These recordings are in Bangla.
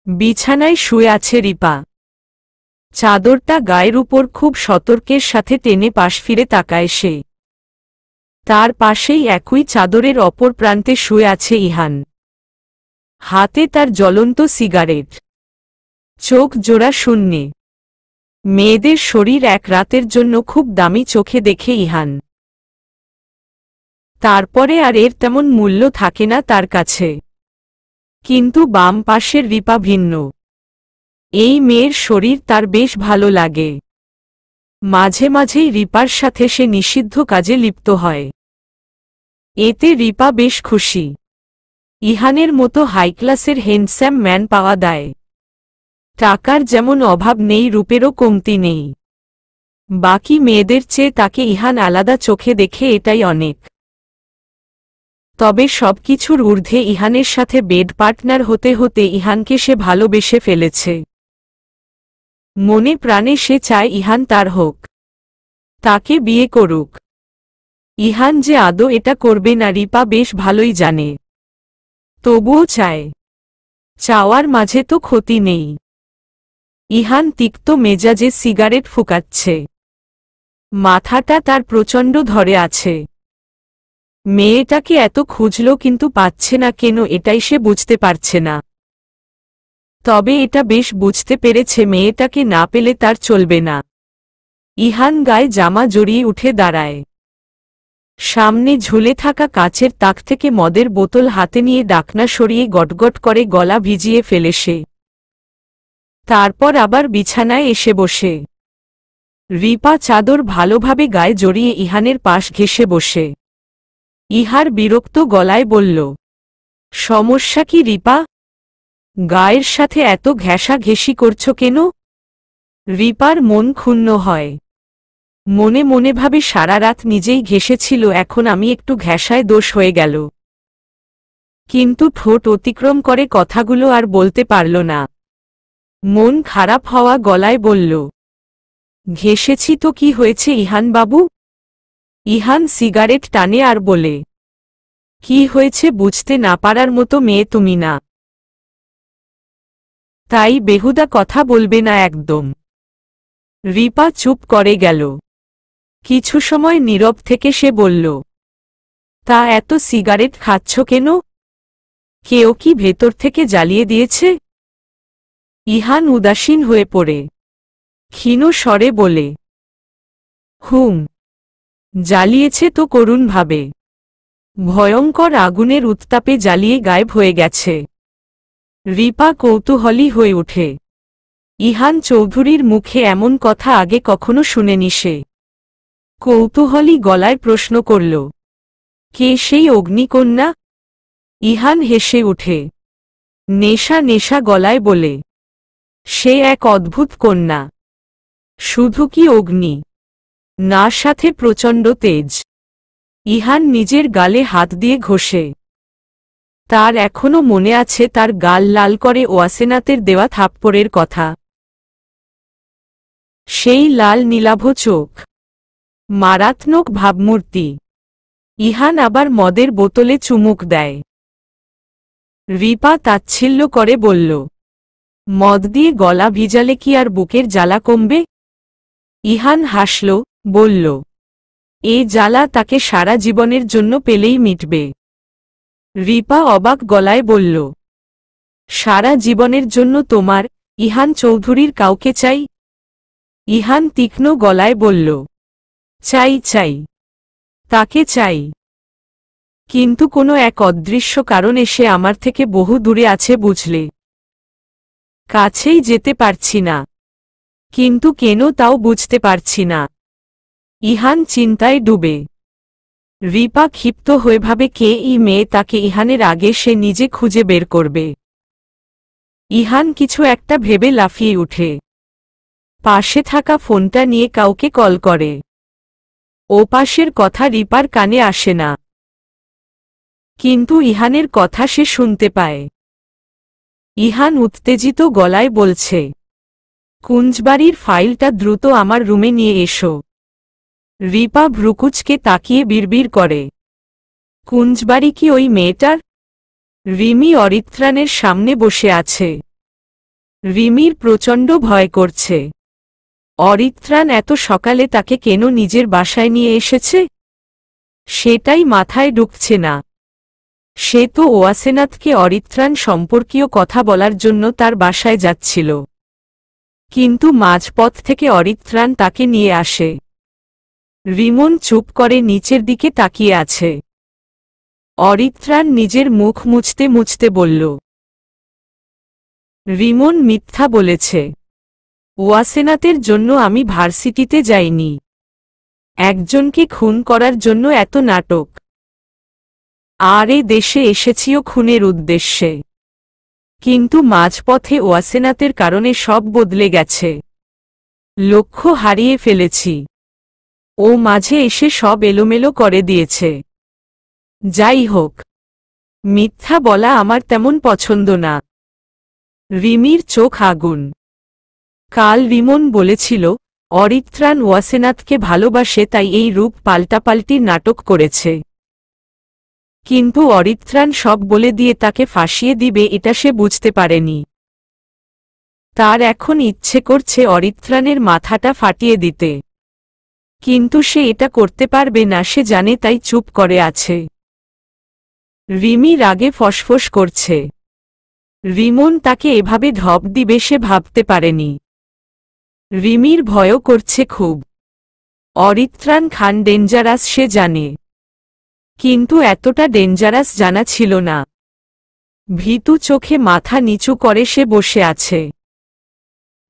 বিছানায় শুয়ে আছে রিপা। চাদরটা গায়ের উপর খুব সতর্কের সাথে টেনে পাশ ফিরে তাকায় সে। তার পাশেই একই চাদরের অপর প্রান্তে শুয়ে আছে ইহান। হাতে তার জ্বলন্ত সিগারেট, চোখ জোড়া শূন্যে। মেয়েদের শরীর এক রাতের জন্য খুব দামি চোখে দেখে ইহান। তারপরে আর এর তেমন মূল্য থাকে না তার কাছে। কিন্তু বাম পাশের রিপা ভিন্ন। এই মেয়ের শরীর তার বেশ ভালো লাগে। মাঝে মাঝেই রিপার সাথে সে নিষিদ্ধ কাজে লিপ্ত হয়। এতে রিপা বেশ খুশি। ইহানের মতো হাইক্লাসের হ্যান্ডসাম ম্যান পাওয়া দেয়। টাকার যেমন অভাব নেই, রূপেরও কমতি নেই। বাকি মেয়েদের চেয়ে তাকে ইহান আলাদা চোখে দেখে এটাই অনেক। তবে সবকিছুর ঊর্ধ্বে ইহানের সাথে বেড পার্টনার হতে হতে ইহানকে সে ভালোবেসে ফেলেছে। মনে প্রাণে সে চায় ইহান তার হোক, তাকে বিয়ে করুক। ইহান যে আদৌ এটা করবে না রিপা বেশ ভালোই জানে। তবুও চায়। চাওয়ার মাঝে তো ক্ষতি নেই। ইহান তিক্ত মেজাজে সিগারেট ফুঁকাচ্ছে। মাথাটা তার প্রচণ্ড ধরে আছে। মেয়েটাকে এত খুঁজল কিন্তু পাচ্ছে না কেন, এটাই সে বুঝতে পারছে না। তবে এটা বেশ বুঝতে পেরেছে মেয়েটাকে না পেলে তার চলবে না। ইহান গায়ে জামা জড়িয়ে উঠে দাঁড়ায়। সামনে ঝুলে থাকা কাচের তাক থেকে মদের বোতল হাতে নিয়ে ডাকনা সরিয়ে গটগট করে গলা ভিজিয়ে ফেলে সে। তারপর আবার বিছানায় এসে বসে। রিপা চাদর ভালোভাবে গায়ে জড়িয়ে ইহানের পাশ ঘেঁষে বসে। ইহার বিরক্ত গলায় বলল, সমস্যা কি রিপা? গায়ের সাথে এত ঘেঁষাঘেঁষি করছ কেন? রিপার মন ক্ষুণ্ণ হয়। মনে মনে ভাবে সারা রাত নিজেই ঘেঁষেছিল, এখন আমি একটু ঘেঁষায় দোষ হয়ে গেল। কিন্তু ঠোঁট অতিক্রম করে কথাগুলো আর বলতে পারল না। মন খারাপ হওয়া গলায় বলল, ঘেঁষেছি তো কি হয়েছে ইহান বাবু? ইহান সিগারেট টানে আর বলে, কি হয়েছে বুঝতে না পারার মতো মেয়ে তুমি না। তাই বেহুদা কথা বলবে না একদম। রিপা চুপ করে গেল। কিছু সময় নীরব থেকে সে বলল, তা এত সিগারেট খাচ্ছ কেন? কেউ কি ভেতর থেকে জ্বালিয়ে দিয়েছে? ইহান উদাসীন হয়ে পড়ে ক্ষীণ স্বরে বলে, জ্বালিয়েছে তো করুণভাবে। ভয়ঙ্কর আগুনের উত্তাপে জ্বালিয়ে গায়েব হয়ে গেছে। রিপা কৌতূহলী হয়ে ওঠে। ইহান চৌধুরীর মুখে এমন কথা আগে কখনো শুনেনি সে। কৌতূহলী গলায় প্রশ্ন করল, কে সেই অগ্নিকন্যা? ইহান হেসে উঠে নেশা নেশা গলায় বলে, সে এক অদ্ভুত কন্যা। শুধু কি অগ্নি না, সাথে প্রচণ্ড তেজ। ইহান নিজের গালে হাত দিয়ে ঘষে। তার এখনো মনে আছে তার গাল লাল করে ওয়াসেনাতের দেওয়া থাপ্পড়ের কথা। সেই লাল নীলাভ চোখ, মারাত্মক ভাবমূর্তি। ইহান আবার মদের বোতলে চুমুক দেয়। রিপা তাচ্ছিল্য করে বলল, মদ দিয়ে গলা ভিজালে কি আর বুকের জ্বালা কমবে? ইহান হাসল, বলল, এ জ্বালা তাকে সারা জীবনের জন্য পেলেই মিটবে। রিপা অবাক গলায় বলল, সারা জীবনের জন্য তোমার, ইহান চৌধুরীর কাউকে চাই? ইহান তীক্ষ্ণ গলায় বলল, চাই চাই, তাকে চাই। কিন্তু কোনো এক অদৃশ্য কারণে সে আমার থেকে বহু দূরে আছে বুঝলে। কাছেই যেতে পারছি না। কিন্তু কেন তাও বুঝতে পারছি না। ইহান চিন্তায় ডুবে। রিপা ক্ষিপ্ত হয়ে ভাবে কে এই মেয়ে, তাকে ইহানের আগে সে নিজে খুঁজে বের করবে। ইহান কিছু একটা ভেবে লাফিয়ে উঠে পাশে থাকা ফোনটা নিয়ে কাউকে কল করে। ও পাশের কথা রিপার কানে আসে না, কিন্তু ইহানের কথা সে শুনতে পায়। ইহান উত্তেজিত গলায় বলছে, কুঞ্জবাড়ির ফাইলটা দ্রুত আমার রুমে নিয়ে এসো। রিপা ভ্রুকুচকে তাকিয়ে বিড়বিড় করে, কুঞ্জবাড়ি কি ওই মেয়েটার? রিমি অরিত্রাণের সামনে বসে আছে। রিমির প্রচণ্ড ভয় করছে। অরিত্রাণ এত সকালে তাকে কেন নিজের বাসায় নিয়ে এসেছে সেটাই মাথায় ঢুকছে না। সে তো ওয়াসেনাথকে অরিত্রাণ সম্পর্কীয় কথা বলার জন্য তার বাসায় যাচ্ছিল, কিন্তু মাঝপথ থেকে অরিত্রাণ তাকে নিয়ে আসে। রিমন চুপ করে নিচের দিকে তাকিয়ে আছে। অরিত্রাণ নিজের মুখ মুছতে মুছতে বলল, রিমন মিথ্যা বলেছে। ওয়াসেনাথের জন্য আমি ভার্সিটিতে যাইনি। একজনকে খুন করার জন্য এত নাটক। আর এ দেশে এসেছিও খুনের উদ্দেশ্যে, কিন্তু মাঝপথে ওয়াসেনাথের কারণে সব বদলে গেছে। লক্ষ্য হারিয়ে ফেলেছি। ও মাঝে এসে সব এলোমেলো করে দিয়েছে। যাই হোক, মিথ্যা বলা আমার তেমন পছন্দ না। রিমির চোখ আগুন। কাল রিমন বলেছিল অরিত্রাণ ওয়াসেনাথকে ভালোবাসে, তাই এই রূপ পাল্টাপাল্টি নাটক করেছে। কিন্তু অরিত্রাণ সব বলে দিয়ে তাকে ফাঁসিয়ে দিবে এটা সে বুঝতে পারেনি। তার এখন ইচ্ছে করছে অরিত্রাণের মাথাটা ফাটিয়ে দিতে, কিন্তু সে এটা করতে পারবে না সে জানে, তাই চুপ করে আছে। রিমি রাগে ফসফস করছে। রিমন তাকে এভাবে ঢপ দিবে সে ভাবতে পারেনি। রিমির ভয়ও করছে খুব। অরিত্রাণ খান ডেঞ্জারাস সে জানে, কিন্তু এতটা ডেঞ্জারাস জানা ছিল না। ভীতু চোখে মাথা নিচু করে সে বসে আছে।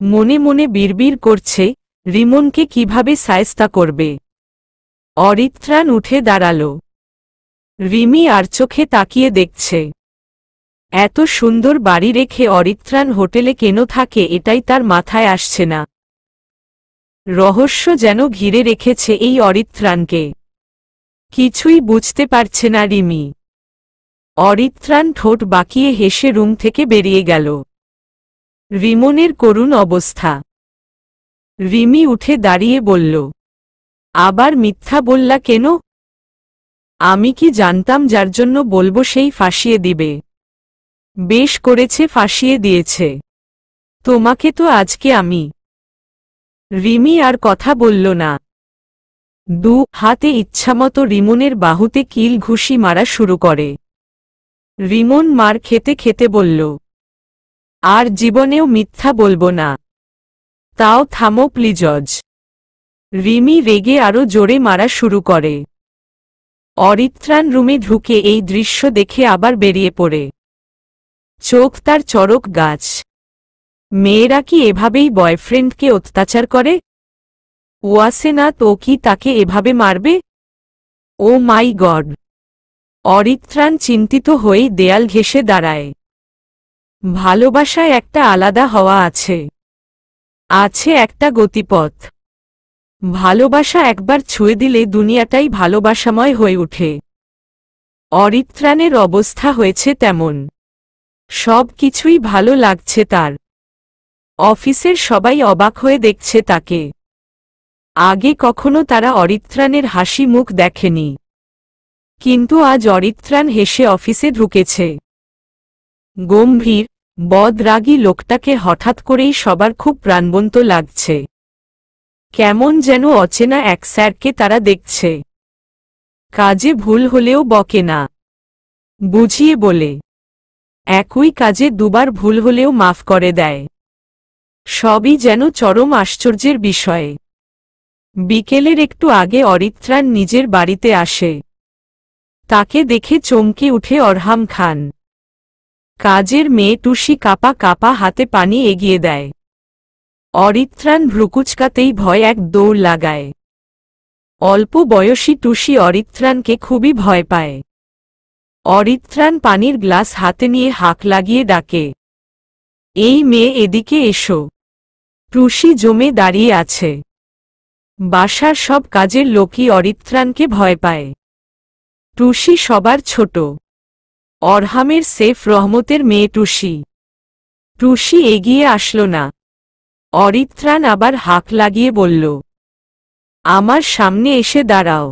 মনে মনে বিড়বিড় করছে রিমনকে কিভাবে শায়েস্তা করবে। অরিত্রাণ উঠে দাঁড়াল। রিমি আর চোখে তাকিয়ে দেখছে। এত সুন্দর বাড়ি রেখে অরিত্রাণ হোটেলে কেন থাকে এটাই তার মাথায় আসছে না। রহস্য যেন ঘিরে রেখেছে এই অরিত্রাণকে। কিছুই বুঝতে পারছে না রিমি। অরিত্রাণ ঠোঁট বাঁকিয়ে হেসে রুম থেকে বেরিয়ে গেল। রিমনের করুণ অবস্থা। রিমি উঠে দাঁড়িয়ে বলল, আবার মিথ্যা বললা কেন? আমি কি জানতাম যার জন্য বলবো সেই ফাঁসিয়ে দিবে? বেশ করেছে ফাঁসিয়ে দিয়েছে। তোমাকে তো আজকে আমি। রিমি আর কথা বলল না। দু হাতে ইচ্ছামতো রিমনের বাহুতে কিল ঘুষি মারা শুরু করে। রিমন মার খেতে খেতে বলল, আর জীবনেও মিথ্যা বলবো না। তাও থামো প্লিজজ। রিমি রেগে আরো জোরে মারা শুরু করে। অরিত্রাণ রুমে ঢুকে এই দৃশ্য দেখে আবার বেরিয়ে পড়ে। চোখ তার চড়ক গাছ। মেয়েরা কি এভাবেই বয়ফ্রেন্ডকে অত্যাচার করে? ওয়াসেনাথ ও কি তাকে এভাবে মারবে? ও মাই গড! অরিত্রাণ চিন্তিত হয়েই দেয়াল ঘেঁষে দাঁড়ায়। ভালোবাসায় একটা আলাদা হওয়া আছে। আছে একটা গতিপথ। ভালোবাসা একবার ছুঁয়ে দিলে দুনিয়াটাই ভালোবাসাময় হয়ে ওঠে। অরিত্রাণের অবস্থা হয়েছে তেমন। সব কিছুই ভালো লাগছে তার। অফিসের সবাই অবাক হয়ে দেখছে তাকে। আগে কখনো তারা অরিত্রাণের হাসি মুখ দেখেনি, কিন্তু আজ অরিত্রাণ হেসে অফিসে ঢুকেছে। গম্ভীর বদরাগী লোকটাকে হঠাৎ করেই সবার খুব প্রাণবন্ত লাগছে। কেমন যেন অচেনা এক স্যারকে তারা দেখছে। কাজে ভুল হলেও বকে না, বুঝিয়ে বলে। একই কাজে দুবার ভুল হলেও মাফ করে দেয়। সবই যেন চরম আশ্চর্যের বিষয়ে। বিকেলের একটু আগে অরিত্রাণ নিজের বাড়িতে আসে। তাকে দেখে চমকে উঠে অরহাম খান। কাজের মেয়ে টুসি কাপা কাপা হাতে পানি এগিয়ে দেয়। অরিত্রাণ ভ্রুকুচকাতেই ভয় এক দৌড় লাগায়। অল্প বয়সী টুসি অরিত্রাণকে খুবই ভয় পায়। অরিত্রাণ পানির গ্লাস হাতে নিয়ে হাঁক লাগিয়ে ডাকে, এই মেয়ে এদিকে এসো। টুসি জমে দাঁড়িয়ে আছে। বাসার সব কাজের লোকই অরিত্রাণকে ভয় পায়। টুসি সবার ছোট। অরহামের সেফ রহমতের মেয়ে টুসি। টুসি এগিয়ে আসলো না। অরিত্রাণ আবার হাঁক লাগিয়ে বলল, আমার সামনে এসে দাঁড়াও।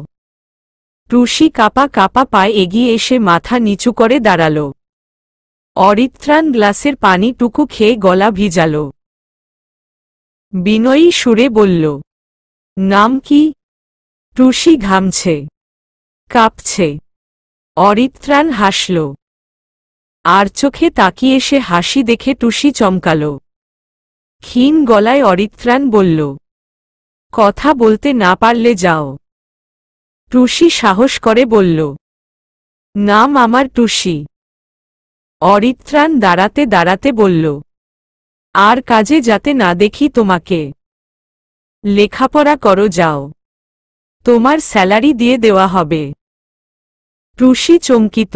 টুসি কাপা কাপা পায়ে এগিয়ে এসে মাথা নিচু করে দাঁড়াল। অরিত্রাণ গ্লাসের পানিটুকু খেয়ে গলা ভিজাল। বিনয়ী সুরে বলল, নাম কি? টুসি ঘামছে, কাঁপছে। অরিত্রাণ হাসল। আর চোখে তাকিয়ে সে হাসি দেখে টুসি চমকাল। ক্ষীণ গলায় অরিত্রাণ বলল, কথা বলতে না পারলে যাও। টুসি সাহস করে বলল, নাম আমার টুসি। অরিত্রাণ দাঁড়াতে দাঁড়াতে বলল, আর কাজে যাতে না দেখি তোমাকে। লেখাপড়া করো, যাও, তোমার স্যালারি দিয়ে দেওয়া হবে। টুসি চমকিত,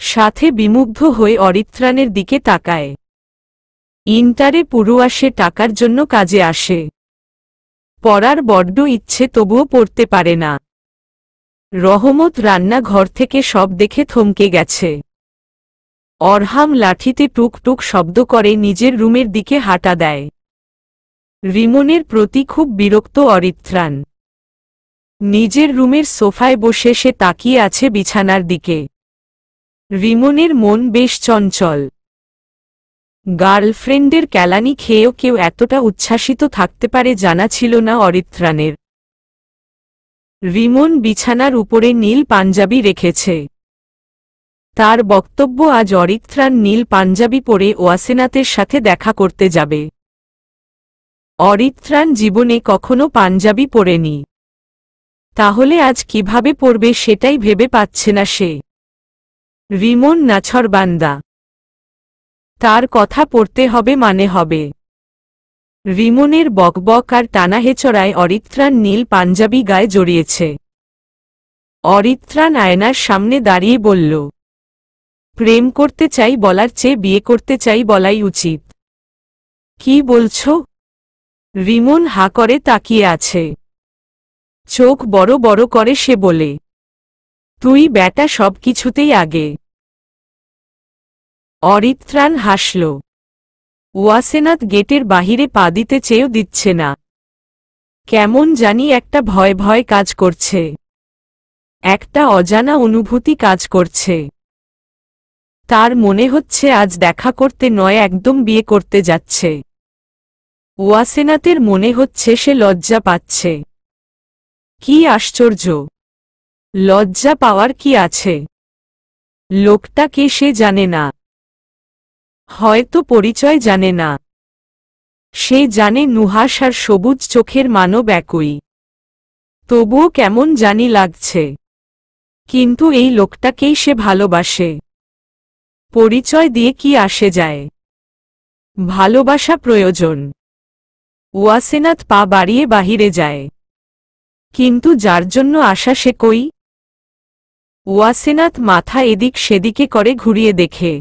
সাথে বিমুগ্ধ হয়ে অরিত্রাণের দিকে তাকায়। ইন্টারে পড়ুয়া, সে টাকার জন্য কাজে আসে। পড়ার বড্ড ইচ্ছে, তবুও পড়তে পারে না। রহমত রান্নাঘর থেকে সব দেখে থমকে গেছে। অরহাম লাঠিতে টুক টুক শব্দ করে নিজের রুমের দিকে হাঁটা দেয়। রিমনের প্রতি খুব বিরক্ত অরিত্রাণ। নিজের রুমের সোফায় বসে সে তাকিয়ে আছে বিছানার দিকে। রিমনের মন বেশ চঞ্চল। গার্লফ্রেন্ডের কেলানি খেয়েও কেউ এতটা উচ্ছ্বাসিত থাকতে পারে জানা ছিল না অরিত্রাণের। রিমন বিছানার উপরে নীল পাঞ্জাবি রেখেছে। তার বক্তব্য, আজ অরিত্রাণ নীল পাঞ্জাবি পরে ওয়াসেনাতের সাথে দেখা করতে যাবে। অরিত্রাণ জীবনে কখনো পাঞ্জাবি পরেনি, তাহলে আজ কিভাবে পরবে সেটাই ভেবে পাচ্ছে না সে। রিমন নাছরবান্দা, তার কথা পড়তে হবে মানে হবে। রিমনের বকবক আর টানাহেচড়ায় অরিত্রাণ নীল পাঞ্জাবি গায়ে জড়িয়েছে। অরিত্রাণ আয়নার সামনে দাঁড়িয়ে বলল, প্রেম করতে চাই বলার চেয়ে বিয়ে করতে চাই বলাই উচিত। কি বলছ? রিমন হা করে তাকিয়ে আছে। চোখ বড় বড় করে সে বলে, তুই ব্যাটা সব কিছুতেই আগে। অরিত্রাণ হাসল। ওয়াসেনাত গেটের বাহিরে পা দিতে চেয়েও দিচ্ছে না। কেমন জানি একটা ভয় ভয় কাজ করছে, একটা অজানা অনুভূতি কাজ করছে। তার মনে হচ্ছে আজ দেখা করতে নয়, একদম বিয়ে করতে যাচ্ছে। ওয়াসেনাতের মনে হচ্ছে সে লজ্জা পাচ্ছে। কি আশ্চর্য! লজ্জা পাওয়ার কি আছে? লোকটা কে সে জানে না, হয়তো পরিচয় জানে না। সে জানে নুহাস আর সবুজ চোখের মানব একই। তবুও কেমন জানি লাগছে। কিন্তু এই লোকটাকেই সে ভালোবাসে। পরিচয় দিয়ে কি আসে যায়? ভালোবাসা প্রয়োজন। ওয়াসেনাত পা বাড়িয়ে বাহিরে যায়। কিন্তু যার জন্য আসা সে কই? ওয়াসেনাত মাথা এদিক সেদিকে করে ঘুরিয়ে দেখে,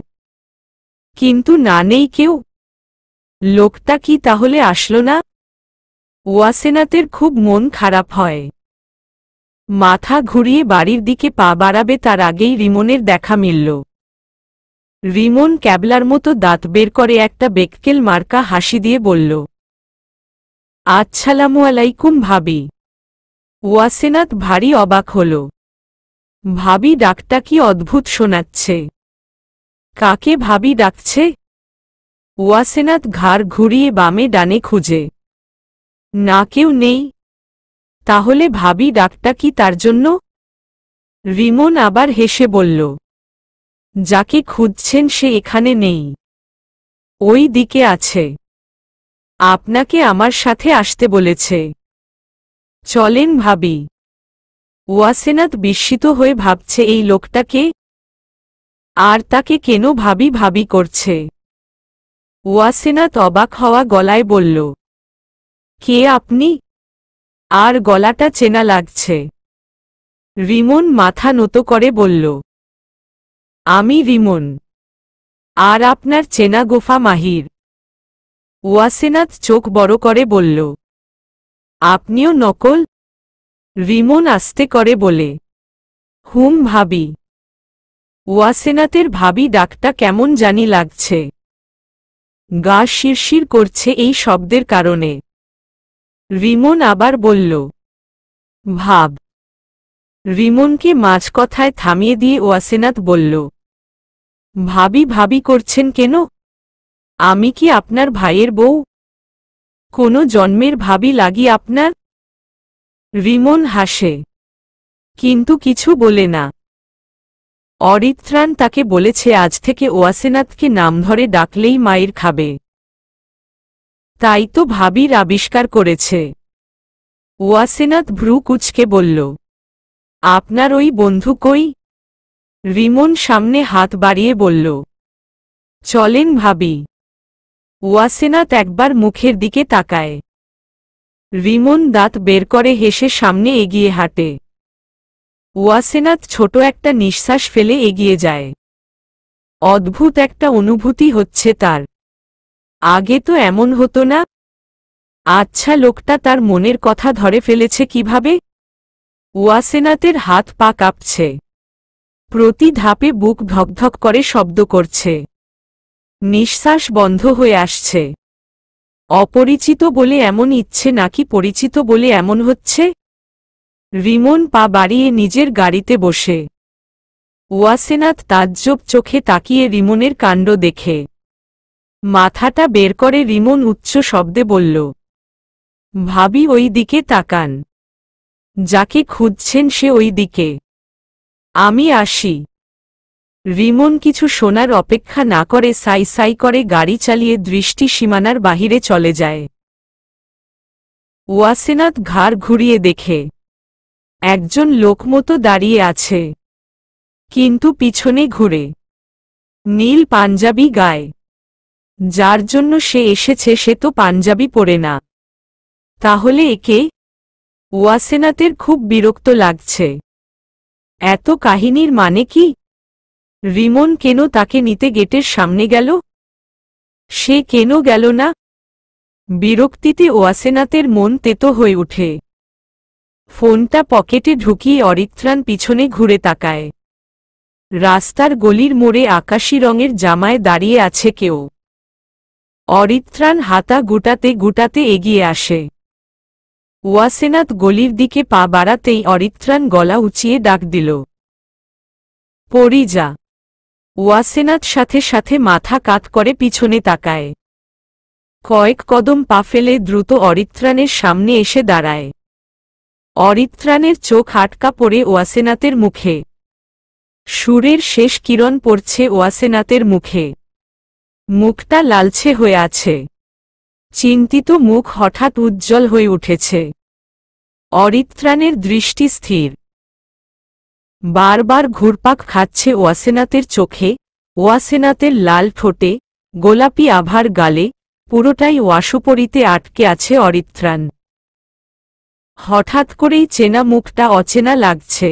কিন্তু না, নেই কেউ। লোকটা কি তাহলে আসলো না? ওয়াসেনাতের খুব মন খারাপ হয়। মাথা ঘুরিয়ে বাড়ির দিকে পা বাড়াবে তার আগেই রিমনের দেখা মিলল। রিমন ক্যাবলার মতো দাঁত বের করে একটা বেককেল মার্কা হাসি দিয়ে বলল, আসসালামু আলাইকুম ভাবি। ওয়াসেনাত ভারী অবাক হল। ভাবি ডাকটা কি অদ্ভুত শোনাচ্ছে। কাকে ভাবি ডাকছে? ওয়াসেনাত ঘাড় ঘুরিয়ে বামে ডানে খুঁজে, না, কেউ নেই। তাহলে ভাবি ডাকটা কি তার জন্য? রিমন আবার হেসে বলল, যাকে খুঁজছেন সে এখানে নেই, ওই দিকে আছে। আপনাকে আমার সাথে আসতে বলেছে। চলেন ভাবি। ওয়াসেনাত বিস্মিত হয়ে ভাবছে এই লোকটাকে, আর তাকে কেন ভাবি ভাবি করছে। ওয়াসেনাত অবাক হওয়া গলায় বলল, কে আপনি? আর গলাটা চেনা লাগছে। রিমন মাথা নত করে বলল, আমি রিমন। আর আপনার চেনা গোফা মাহির। ওয়াসেনাত চোখ বড় করে বলল, আপনিও নকল? রিমন আস্তে করে বলে, হুম ভাবি। ওয়াসেনাতের ভাবি ডাকটা কেমন জানি লাগছে। গা শিরশির করছে এই শব্দের কারণে। রিমন আবার বলল, ভাব। রিমনকে মাঝকথায় থামিয়ে দিয়ে ওয়াসেনাত বলল, ভাবি ভাবি করছেন কেন? আমি কি আপনার ভাইয়ের বউ? কোনো জন্মের ভাবি লাগি আপনার? রিমন হাসে, কিন্তু কিছু বলে না। অরিত্রাণ তাকে বলেছে আজ থেকে ওয়াসেনাথকে নাম ধরে ডাকলেই মায়ের খাবে। তাই তো ভাবির আবিষ্কার করেছে। ওয়াসেনাথ ভ্রু কুঁচকে বলল, আপনার ওই বন্ধু কই? রিমন সামনে হাত বাড়িয়ে বলল, চলেন ভাবি। ওয়াসেনাথ একবার মুখের দিকে তাকায়। রিমন দাঁত বের করে হেসে সামনে এগিয়ে হাঁটে। ওয়াসেনাথ ছোট একটা নিঃশ্বাস ফেলে এগিয়ে যায়। অদ্ভুত একটা অনুভূতি হচ্ছে তার। আগে তো এমন হতো না। আচ্ছা, লোকটা তার মনের কথা ধরে ফেলেছে কিভাবে? ওয়াসেনাথের হাত পা কাঁপছে। প্রতি ধাপে বুক ধকধক করে শব্দ করছে। নিঃশ্বাস বন্ধ হয়ে আসছে। অপরিচিত বলে এমন ইচ্ছে নাকি পরিচিত বলে এমন হচ্ছে? রিমন পা বাড়িয়ে নিজের গাড়িতে বসে। ওয়াসেনাথ তাজ্জব চোখে তাকিয়ে রিমনের কাণ্ড দেখে। মাথাটা বের করে রিমন উচ্চ শব্দে বলল, ভাবি ওই দিকে তাকান। যাকে খুঁজছেন সে ওই দিকে। আমি আসি। রিমন কিছু শোনার অপেক্ষা না করে সাই সাই করে গাড়ি চালিয়ে দৃষ্টি সীমানার বাহিরে চলে যায়। ওয়াসেনাথ ঘাড় ঘুরিয়ে দেখে একজন লোকমতো দাঁড়িয়ে আছে, কিন্তু পিছনে ঘুরে নীল পাঞ্জাবি গায়ে। যার জন্য সে এসেছে সে তো পাঞ্জাবি পরে না। তাহলে একে? ওয়াসেনাথের খুব বিরক্ত লাগছে। এত কাহিনীর মানে কি? রিমন কেন তাকে নিতে গেটের সামনে গেল? সে কেন গেল না? বিরক্তিতে ওয়াসেনাথের মন তেতো হয়ে ওঠে। ফোনটা পকেটে ঢুকিয়ে অরিত্রাণ পিছনে ঘুরে তাকায়। রাস্তার গলির মোড়ে আকাশী রঙের জামায় দাঁড়িয়ে আছে কেউ। অরিত্রাণ হাতা গুটাতে গুটাতে এগিয়ে আসে। ওয়াসেনাথ গলির দিকে পা বাড়াতেই অরিত্রাণ গলা উঁচিয়ে ডাক দিল, পরিজা। ওয়াসেনাথ সাথে সাথে মাথা কাত করে পিছনে তাকায়। কয়েক কদম পা ফেলে দ্রুত অরিত্রাণের সামনে এসে দাঁড়ায়। অরিত্রাণের চোখ আটকা পড়ে ওয়াসেনাথের মুখে। সূর্যের শেষ কিরণ পড়ছে ওয়াসেনাথের মুখে। মুখটা লালচে হয়ে আছে। চিন্তিত মুখ হঠাৎ উজ্জ্বল হয়ে উঠেছে। অরিত্রাণের দৃষ্টি স্থির। বারবার ঘুরপাক খাচ্ছে ওয়াসেনাথের চোখে, ওয়াসেনাথের লাল ঠোঁটে, গোলাপি আভার গালে, পুরোটাই ওয়াসুপরিতে আটকে আছে অরিত্রাণ। হঠাৎ করেই চেনা মুখটা অচেনা লাগছে।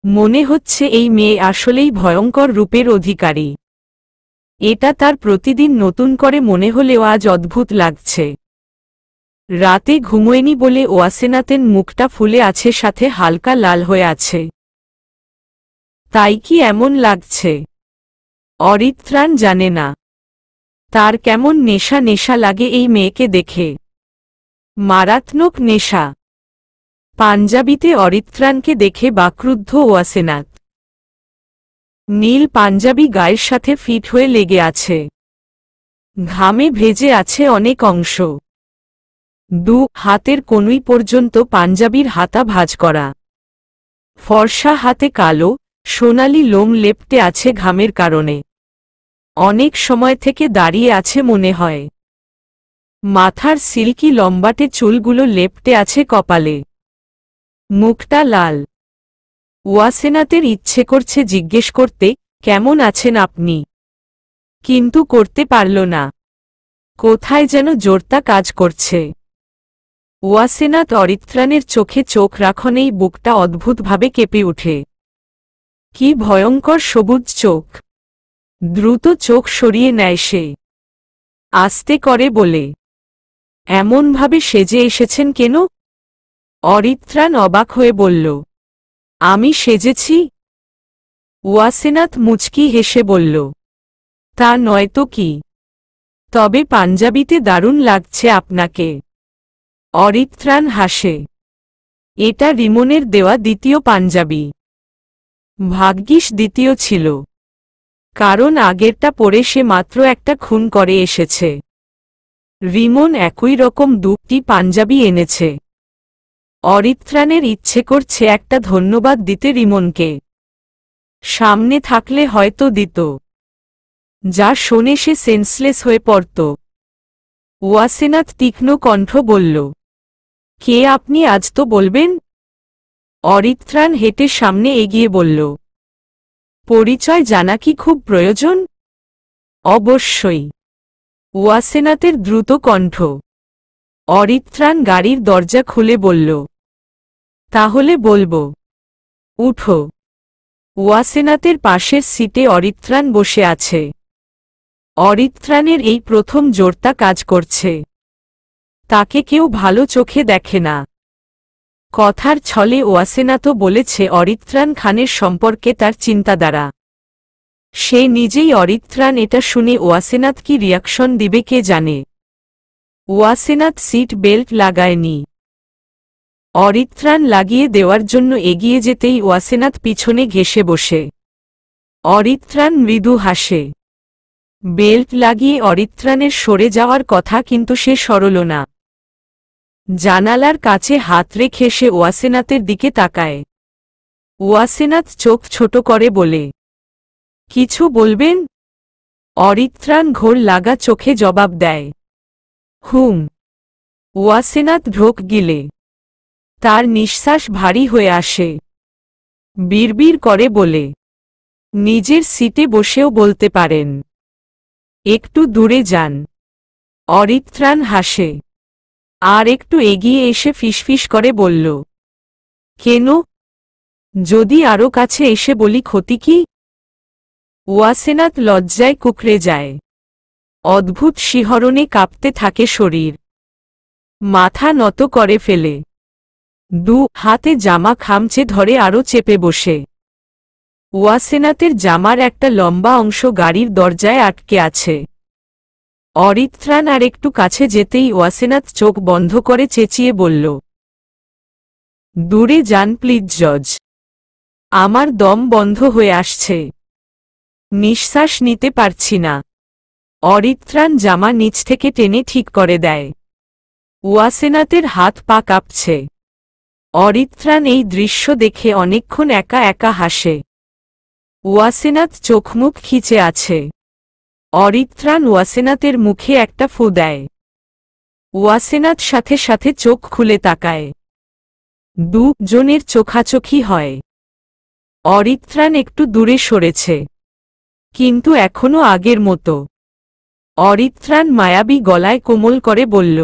মনে হচ্ছে এই মেয়ে আসলেই ভয়ঙ্কর রূপের অধিকারী। এটা তার প্রতিদিন নতুন করে মনে হলেও আজ অদ্ভুত লাগছে। রাতে ঘুমোয়নি বলে ওয়াসেনাথের মুখটা ফুলে আছে, সাথে হালকা লাল হয়ে আছে। তাই কি এমন লাগছে? অরিত্রাণ জানে না। তার কেমন নেশা নেশা লাগে এই মেয়েকে দেখে। মারাত্মক নেশা। পাঞ্জাবিতে অরিত্রাণকে দেখে বাকরুদ্ধ ওয়াসেনাথ। নীল পাঞ্জাবি গায়ের সাথে ফিট হয়ে লেগে আছে। ঘামে ভেজে আছে অনেক অংশ। হাতের কনুই পর্যন্ত পাঞ্জাবির হাতা ভাঁজ করা। ফর্সা হাতে কালো সোনালি লোম লেপ্টে আছে ঘামের কারণে। অনেক সময় থেকে দাঁড়িয়ে আছে মনে হয়। মাথার সিল্কি লম্বাটে চুলগুলো লেপ্টে আছে কপালে। মুখটা লাল। ওয়াসেনাথের ইচ্ছে করছে জিজ্ঞেস করতে, কেমন আছেন আপনি? কিন্তু করতে পারল না। কোথায় যেন জোরতা কাজ করছে। ওয়াসেনাথ অরিত্রাণের চোখে চোখ রাখনেই বুকটা অদ্ভুতভাবে কেঁপে উঠে। কি ভয়ঙ্কর সবুজ চোখ। দ্রুত চোখ সরিয়ে নেয় সে। আস্তে করে বলে, এমনভাবে সেজে এসেছেন কেন? অরিত্রাণ অবাক হয়ে বলল, আমি সেজেছি? ওয়াসেনাথ মুচকি হেসে বলল, তা নয়তো কি। তবে পাঞ্জাবিতে দারুণ লাগছে আপনাকে। অরিত্রাণ হাসে। এটা রিমনের দেওয়া দ্বিতীয় পাঞ্জাবি। ভাগ্যিস দ্বিতীয় ছিল। কারণ আগেরটা পরে সে মাত্র একটা খুন করে এসেছে। রিমন একই রকম দুটি পাঞ্জাবি এনেছে। অরিত্রাণের ইচ্ছে করছে একটা ধন্যবাদ দিতে রিমনকে। সামনে থাকলে হয়তো দিত। যা শোনে সে সেন্সলেস হয়ে পড়ত। ওয়াসেনাথ তীক্ষ্ণ কণ্ঠ বলল, কে আপনি আজ তো বলবেন? অরিত্রাণ হেঁটে সামনে এগিয়ে বলল, পরিচয় জানা কি খুব প্রয়োজন? অবশ্যই। ওয়াসেনাথের দ্রুত কণ্ঠ। অরিত্রাণ গাড়ির দরজা খুলে বলল, তাহলে বলবো। উঠো। ওয়াসেনাথের পাশের সিটে অরিত্রাণ বসে আছে। অরিত্রাণের এই প্রথম জোরটা কাজ করছে। তাকে কেউ ভালো চোখে দেখে না। কথার ছলে ওয়াসেনাথও বলেছে অরিত্রাণ খানের সম্পর্কে তার চিন্তাধারা। সে নিজেই অরিত্রাণ এটা শুনে ওয়াসেনাথ কি রিয়াকশন দিবে কে জানে। ওয়াসেনাথ সিট বেল্ট লাগায়নি। অরিত্রাণ লাগিয়ে দেওয়ার জন্য এগিয়ে যেতেই ওয়াসেনাথ পিছনে ঘেঁষে বসে। অরিত্রাণ মৃদু হাসে। বেল্ট লাগিয়ে অরিত্রাণের সরে যাওয়ার কথা, কিন্তু সে সরল না। জানালার কাছে হাত রেখে সে ওয়াসেনাথের দিকে তাকায়। ওয়াসেনাথ চোখ ছোট করে বলে, কিছু বলবেন? অরিত্রাণ ঘোর লাগা চোখে জবাব দেয়, হুম। ওয়াসেনাথ ঢোক গিলে। তার নিঃশ্বাস ভারী হয়ে আসে। বিড়বিড় করে বলে, নিজের সিটে বসেও বলতে পারেন। একটু দূরে যান। অরিত্রাণ হাসে। আর একটু এগিয়ে এসে ফিসফিস করে বলল, কেন? যদি আরও কাছে এসে বলি ক্ষতি কি? ওয়াসেনাথ লজ্জায় কুঁকড়ে যায়। অদ্ভুত শিহরণে কাঁপতে থাকে শরীর। মাথা নত করে ফেলে। দু হাতে জামা খামচে ধরে আরও চেপে বসে। ওয়াসেনাথের জামার একটা লম্বা অংশ গাড়ির দরজায় আটকে আছে। অরিত্রাণ আর একটু কাছে যেতেই ওয়াসেনাথ চোখ বন্ধ করে চেঁচিয়ে বলল, দূরে যান প্লিজ জজ। আমার দম বন্ধ হয়ে আসছে। নিঃশ্বাস নিতে পারছি না। অরিত্রাণ জামা নিচ থেকে টেনে ঠিক করে দেয়। ওয়াসেনাথের হাত পা কাঁপছে। অরিত্রাণ এই দৃশ্য দেখে অনেকক্ষণ একা একা হাসে। ওয়াসেনাথ চোখমুখ খিচে আছে। অরিত্রাণ ওয়াসেনাথের মুখে একটা ফু দেয়। ওয়াসেনাথ সাথে সাথে চোখ খুলে তাকায়। দুজনের চোখাচোখি হয়। অরিত্রাণ একটু দূরে সরেছে, কিন্তু এখনো আগের মতো। অরিত্রাণ মায়াবী গলায় কোমল করে বলল,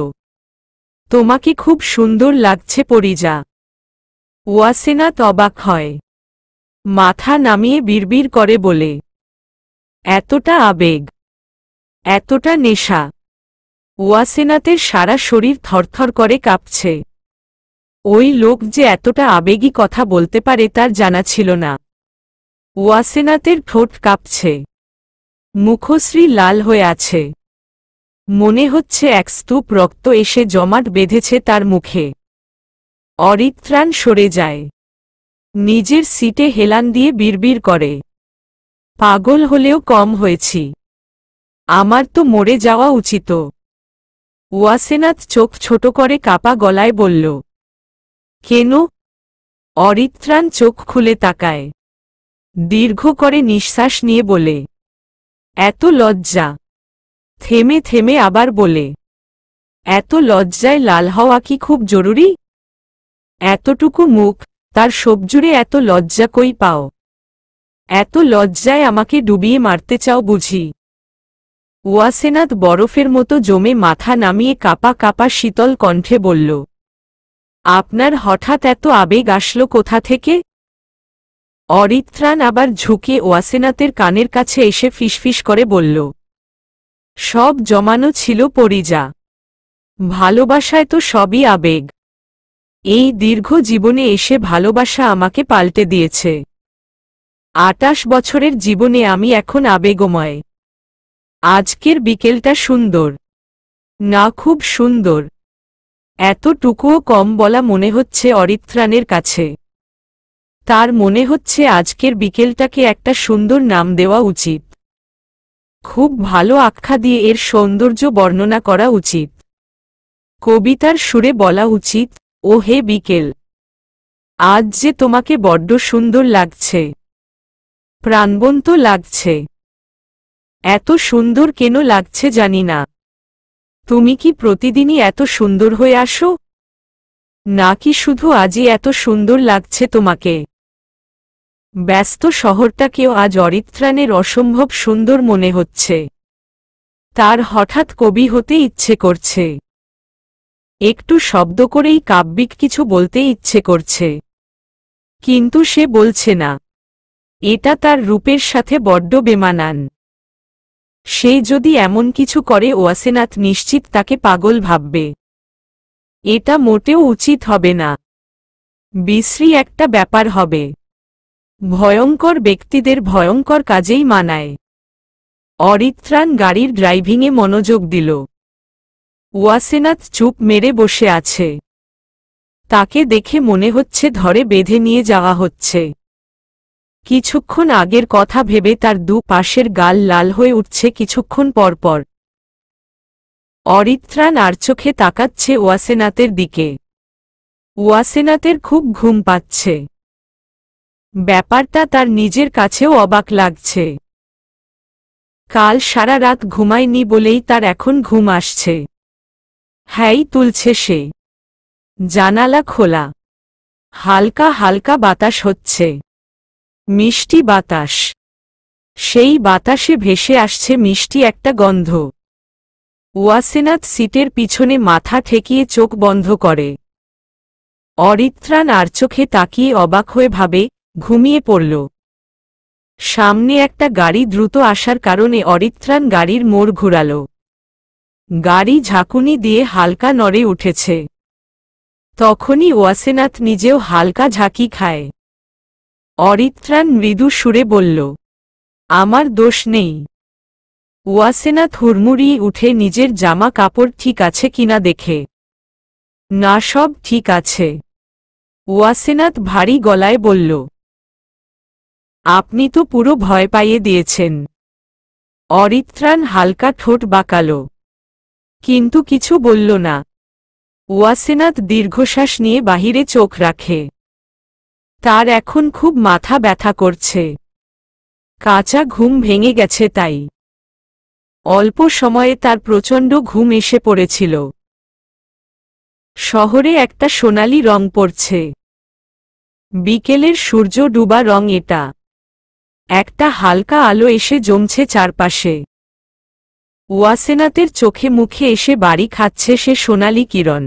তোমাকে খুব সুন্দর লাগছে পরিজা। ওয়াসেনাথ অবাক হয়। মাথা নামিয়ে বিড়বিড় করে বলে, এতটা আবেগ, এতটা নেশা। ওয়াসেনাথের সারা শরীর থরথর করে কাঁপছে। ওই লোক যে এতটা আবেগী কথা বলতে পারে তার জানা ছিল না। ওয়াসেনাথের ঠোঁট কাঁপছে। মুখশ্রী লাল হয়ে আছে। মনে হচ্ছে এক স্তূপ রক্ত এসে জমাট বেঁধেছে তার মুখে। অরিত্রাণ সরে যায়। নিজের সিটে হেলান দিয়ে বিড়বিড় করে, পাগল হলেও কম হয়েছি। আমার তো মরে যাওয়া উচিত। ওয়াসেনাথ চোখ ছোট করে কাপা গলায় বলল, কেন? অরিত্রাণ চোখ খুলে তাকায়। দীর্ঘ করে নিঃশ্বাস নিয়ে বলে, এত লজ্জা। থেমে থেমে আবার বলে, এত লজ্জায় লাল হওয়া কি খুব জরুরি? এতটুকু মুখ, তার সবজুড়ে এত লজ্জা কই পাও? এত লজ্জায় আমাকে ডুবিয়ে মারতে চাও বুঝি? ওয়াসেনাথ বরফের মতো জমে মাথা নামিয়ে কাপা কাপা শীতল কণ্ঠে বলল, আপনার হঠাৎ এত আবেগ আসলো কোথা থেকে? অরিত্রাণ আবার ঝুঁকে ওয়াসেনাথের কানের কাছে এসে ফিসফিস করে বলল, সব জমানো ছিল পরিজা। ভালোবাসায় তো সবই আবেগ। এই দীর্ঘ জীবনে এসে ভালোবাসা আমাকে পাল্টে দিয়েছে। 28 বছরের জীবনে আমি এখন আবেগময়। আজকের বিকেলটা সুন্দর না? খুব সুন্দর। এতটুকুও কম বলা মনে হচ্ছে অরিত্রাণের কাছে। তার মনে হচ্ছে আজকের বিকেলটাকে একটা সুন্দর নাম দেওয়া উচিত। খুব ভালো আখ্যা দিয়ে এর সৌন্দর্য বর্ণনা করা উচিত। কবিতার সুরে বলা উচিত, ও হে বিকেল, আজ যে তোমাকে বড্ড সুন্দর লাগছে, প্রাণবন্ত লাগছে। এত সুন্দর কেন লাগছে জানি না। তুমি কি প্রতিদিনই এত সুন্দর হয়ে আসো, নাকি শুধু আজই এত সুন্দর লাগছে তোমাকে? ব্যস্ত শহরটাকেও আজ অরিত্রাণের অসম্ভব সুন্দর মনে হচ্ছে। তার হঠাৎ কবি হতে ইচ্ছে করছে। একটু শব্দ করেই কাব্যিক কিছু বলতে ইচ্ছে করছে, কিন্তু সে বলছে না। এটা তার রূপের সাথে বড্ড বেমানান। সে যদি এমন কিছু করে ওয়াসেনাথ নিশ্চিত তাকে পাগল ভাববে। এটা মোটেও উচিত হবে না। বিশ্রী একটা ব্যাপার হবে। ভয়ঙ্কর ব্যক্তিদের ভয়ঙ্কর কাজেই মানায়। অরিত্রাণ গাড়ির ড্রাইভিংয়ে মনোযোগ দিল। ওয়াসেনাথ চুপ মেরে বসে আছে। তাকে দেখে মনে হচ্ছে ধরে বেঁধে নিয়ে যাওয়া হচ্ছে। কিছুক্ষণ আগের কথা ভেবে তার দু পাশের গাল লাল হয়ে উঠছে কিছুক্ষণ পরপর। অরিত্রাণ আর চোখে তাকাচ্ছে ওয়াসেনাথের দিকে। ওয়াসেনাথের খুব ঘুম পাচ্ছে। ব্যাপারটা তার নিজের কাছেও অবাক লাগছে। কাল সারা রাত ঘুমায়নি বলেই তার এখন ঘুম আসছে। হ্যাঁই তুলছে সে। জানালা খোলা। হালকা হালকা বাতাস হচ্ছে, মিষ্টি বাতাস। সেই বাতাসে ভেসে আসছে মিষ্টি একটা গন্ধ। ওয়াসেনাথ সিটের পিছনে মাথা ঠেকিয়ে চোখ বন্ধ করে। অরিত্রাণ আর চোখে তাকিয়ে অবাক হয়ে ভাবে, ঘুমিয়ে পড়ল। সামনে একটা গাড়ি দ্রুত আসার কারণে অরিত্রাণ গাড়ির মোড় ঘুরাল। গাড়ি ঝাঁকুনি দিয়ে হালকা নড়ে উঠেছে। তখনই ওয়াসেনাথ নিজেও হালকা ঝাঁকি খায়। অরিত্রাণ মৃদু সুরে বলল, আমার দোষ নেই। ওয়াসেনাথ হুড়মুড়িয়ে উঠে নিজের জামা কাপড় ঠিক আছে কিনা দেখে। না, সব ঠিক আছে। ওয়াসেনাথ ভারী গলায় বলল, আপনি তো পুরো ভয় পাইয়ে দিয়েছেন। অরিত্রাণ হালকা ঠোঁট বাঁকাল, কিন্তু কিছু বলল না। ওয়াসেনাথ দীর্ঘশ্বাস নিয়ে বাহিরে চোখ রাখে। তার এখন খুব মাথা ব্যথা করছে। কাঁচা ঘুম ভেঙে গেছে তাই। অল্প সময়ে তার প্রচণ্ড ঘুম এসে পড়েছিল। শহরে একটা সোনালি রং পড়ছে। বিকেলের সূর্য ডুবা রং এটা। একটা হালকা আলো এসে জমছে চারপাশে। ওয়াসেনাথের চোখে মুখে এসে বাড়ি খাচ্ছে সে সোনালি কিরণ।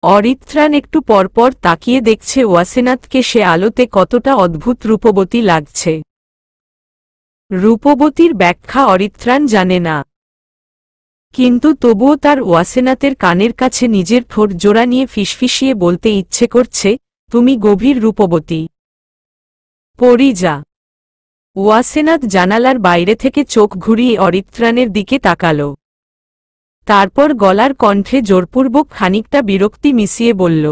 অরিত্রাণ একটু পরপর তাকিয়ে দেখছে ওয়াসেনাথকে সে আলোতে কতটা অদ্ভুত রূপবতী লাগছে। রূপবতীর ব্যাখ্যা অরিত্রাণ জানে না, কিন্তু তবুও তার ওয়াসেনাথের কানের কাছে নিজের ঠোঁট জোড়া নিয়ে ফিসফিসিয়ে বলতে ইচ্ছে করছে, তুমি গভীর রূপবতী। পরিজা। ওয়াসেনাথ জানালার বাইরে থেকে চোখ ঘুরিয়ে অরিত্রাণের দিকে তাকাল। তারপর গলার কণ্ঠে জোরপূর্বক খানিকটা বিরক্তি মিশিয়ে বলল,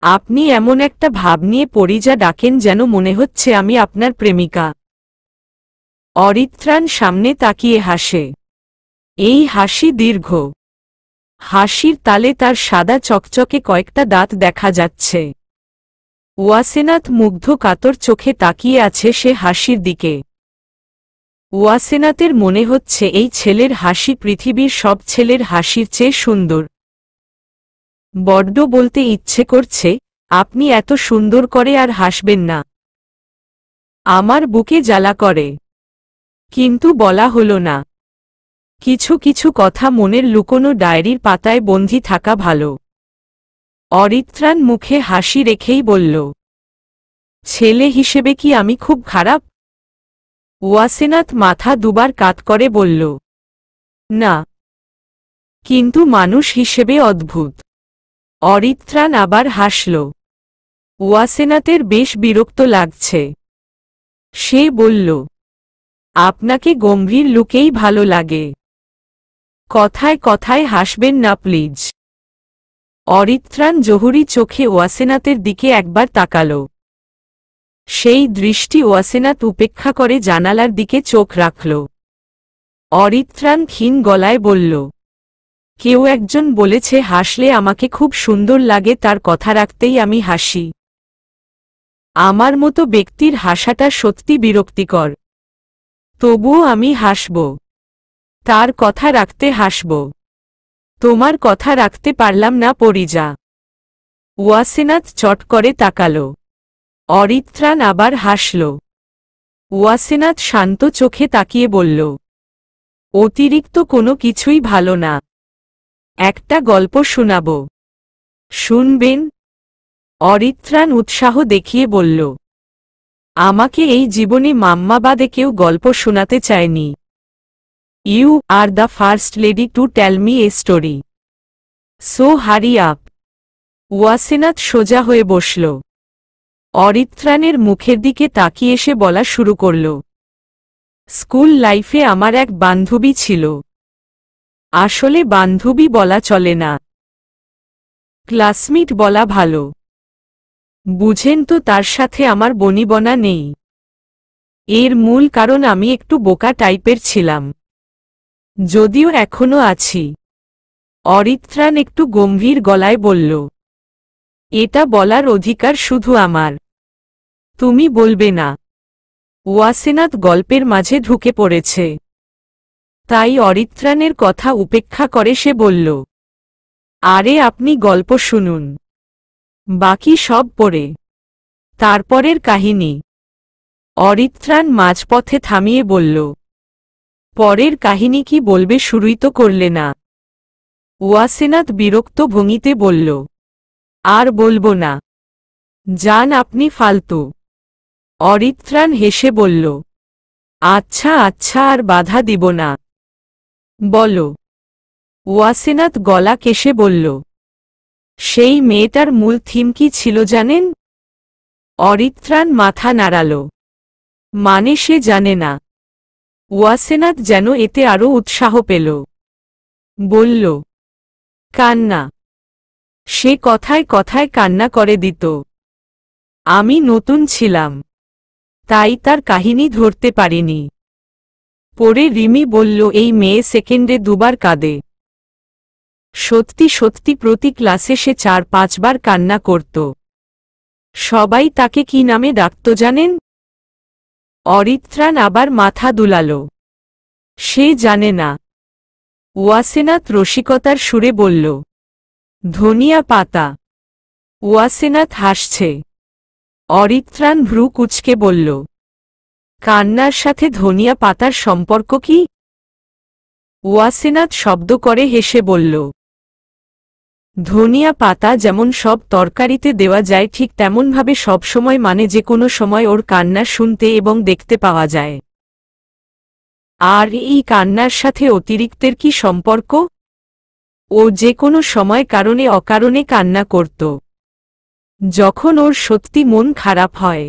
আপনি এমন একটা ভাব নিয়ে পরিজা ডাকেন যেন মনে হচ্ছে আমি আপনার প্রেমিকা। অরিত্রাণ সামনে তাকিয়ে হাসে। এই হাসি দীর্ঘ। হাসির তালে তার সাদা চকচকে কয়েকটা দাঁত দেখা যাচ্ছে। ওয়াসেনাথ মুগ্ধ কাতর চোখে তাকিয়ে আছে সে হাসির দিকে। ওয়াসেনাথের মনে হচ্ছে এই ছেলের হাসি পৃথিবীর সব ছেলের হাসির চেয়ে সুন্দর। বড্ড বলতে ইচ্ছে করছে, আপনি এত সুন্দর করে আর হাসবেন না। আমার বুকে জ্বালা করে, কিন্তু বলা হলো না। কিছু কিছু কথা মনের লুকোনো ডায়েরির পাতায় বন্দী থাকা ভালো। অরিত্রাণ মুখে হাসি রেখেই বলল, ছেলে হিসেবে কি আমি খুব খারাপ? ওয়াসেনাথ মাথা দুবার কাত করে বলল, না, কিন্তু মানুষ হিসেবে অদ্ভুত। অরিত্রাণ আবার হাসল। ওয়াসেনাথের বেশ বিরক্ত লাগছে। সে বলল, আপনাকে গম্ভীর লুকেই ভালো লাগে। কথায় কথায় হাসবেন না প্লিজ। অরিত্রাণ জহুরি চোখে ওয়াসেনাথের দিকে একবার তাকাল। সেই দৃষ্টি ওয়াসেনাথ উপেক্ষা করে জানালার দিকে চোখ রাখল। অরিত্রাণ ক্ষীণ গলায় বলল, কেউ একজন বলেছে হাসলে আমাকে খুব সুন্দর লাগে, তার কথা রাখতেই আমি হাসি। আমার মতো ব্যক্তির হাসাটা সত্যি বিরক্তিকর। তবুও আমি হাসব। তার কথা রাখতে হাসব। তোমার কথা রাখতে পারলাম না পরিজা। ওয়াসেনাথ চট করে তাকাল। অরিত্রাণ আবার হাসল। ওয়াসেনাথ শান্ত চোখে তাকিয়ে বলল, অতিরিক্ত কোনো কিছুই ভালো না। একটা গল্প শোনাব। শুনবেন? অরিত্রাণ উৎসাহ দেখিয়ে বলল, আমাকে এই জীবনে মাম্মা বাদে কেউ গল্প শোনাতে চায়নি। You are the first lady to tell me a story, so hurry up. ওয়াসেনাথ সোজা হয়ে বসল। অরিত্রাণের মুখের দিকে তাকিয়ে এসে বলা শুরু করল, স্কুল লাইফে আমার এক বান্ধবী ছিল। আসলে বান্ধবী বলা চলে না, ক্লাসমেট বলা ভালো। বুঝেন তো, তার সাথে আমার বনিবনা নেই। এর মূল কারণ আমি একটু বোকা টাইপের ছিলাম, যদিও এখনো আছি। অরিত্রাণ একটু গম্ভীর গলায় বলল, এটা বলার অধিকার শুধু আমার, তুমি বলবে না। ওয়াসেনাথ গল্পের মাঝে ঢুকে পড়েছে, তাই অরিত্রাণের কথা উপেক্ষা করে সে বলল, আরে আপনি গল্প শুনুন, বাকি সব পড়ে। তারপরের কাহিনী। অরিত্রাণ মাঝপথে থামিয়ে বলল, পরের কাহিনী কি বলবে, শুরুই তো করলে না। ওয়াসেনাথ বিরক্ত ভঙ্গিতে বলল, আর বলবো না, যান আপনি ফালতু। অরিত্রাণ হেসে বলল, আচ্ছা আচ্ছা, আর বাধা দিব না, বলো। ওয়াসেনাথ গলা কেশে বলল, সেই মেয়েটার মূল থিম কি ছিল জানেন? অরিত্রাণ মাথা নাড়াল, মানে সে জানে না। ওয়াসেনাথ যেন এতে আরও উৎসাহ পেল। বলল, কান্না। সে কথায় কথায় কান্না করে দিত। আমি নতুন ছিলাম, তাই তার কাহিনী ধরতে পারিনি। পরে রিমি বলল, এই মেয়ে সেকেন্ডে দুবার কাঁদে। সত্যি সত্যি প্রতি ক্লাসে সে 4-5 বার কান্না করত। সবাই তাকে কি নামে ডাকত জানেন? অরিত্রাণ আবার মাথা দুলাল, সে জানে না। ওয়াসেনাথ রসিকতার সুরে বলল, ধনিয়া পাতা। ওয়াসেনাথ হাসছে। অরিত্রাণ ভ্রু কুঁচকে বলল, কান্নার সাথে ধনিয়া পাতার সম্পর্ক কি? ওয়াসেনাথ শব্দ করে হেসে বলল, ধনিয়া পাতা যেমন সব তরকারিতে দেওয়া যায়, ঠিক তেমনভাবে সবসময়, মানে যে কোনো সময় ওর কান্না শুনতে এবং দেখতে পাওয়া যায়। আর এই কান্নার সাথে অতিরিক্তের কি সম্পর্ক? ও যে কোনো সময় কারণে অকারণে কান্না করত। যখন ওর সত্যি মন খারাপ হয়,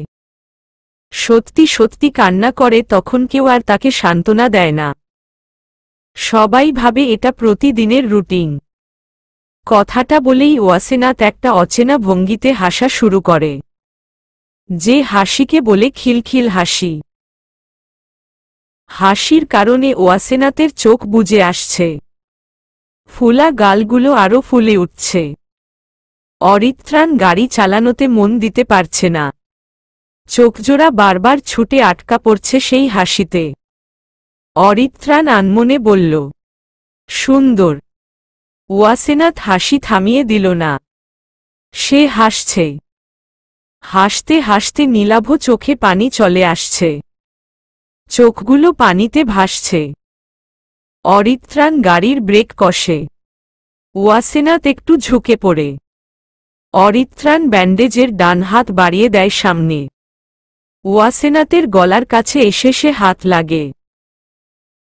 সত্যি সত্যি কান্না করে, তখন কেউ আর তাকে সান্ত্বনা দেয় না। সবাই ভাবে এটা প্রতিদিনের রুটিন। কথাটা বলেই ওয়াসেনাথ একটা অচেনা ভঙ্গিতে হাসা শুরু করে, যে হাসিকে বলে খিলখিল হাসি। হাসির কারণে ওয়াসেনাথের চোখ বুজে আসছে, ফুলা গালগুলো আরও ফুলে উঠছে। অরিত্রাণ গাড়ি চালানোতে মন দিতে পারছে না। চোখজোড়া বারবার ছুটে আটকা পড়ছে সেই হাসিতে। অরিত্রাণ আনমনে বলল, সুন্দর। ওয়াসেনাথ হাসি থামিয়ে দিল না। সে হাসছে। হাসতে হাসতে নীলাভ চোখে পানি চলে আসছে। চোখগুলো পানিতে ভাসছে। অরিত্রাণ গাড়ির ব্রেক কষে। ওয়াসেনাথ একটু ঝুঁকে পড়ে। অরিত্রাণ ব্যান্ডেজের ডান হাত বাড়িয়ে দেয় সামনে। ওয়াসেনাথের গলার কাছে এসে সে হাত লাগে।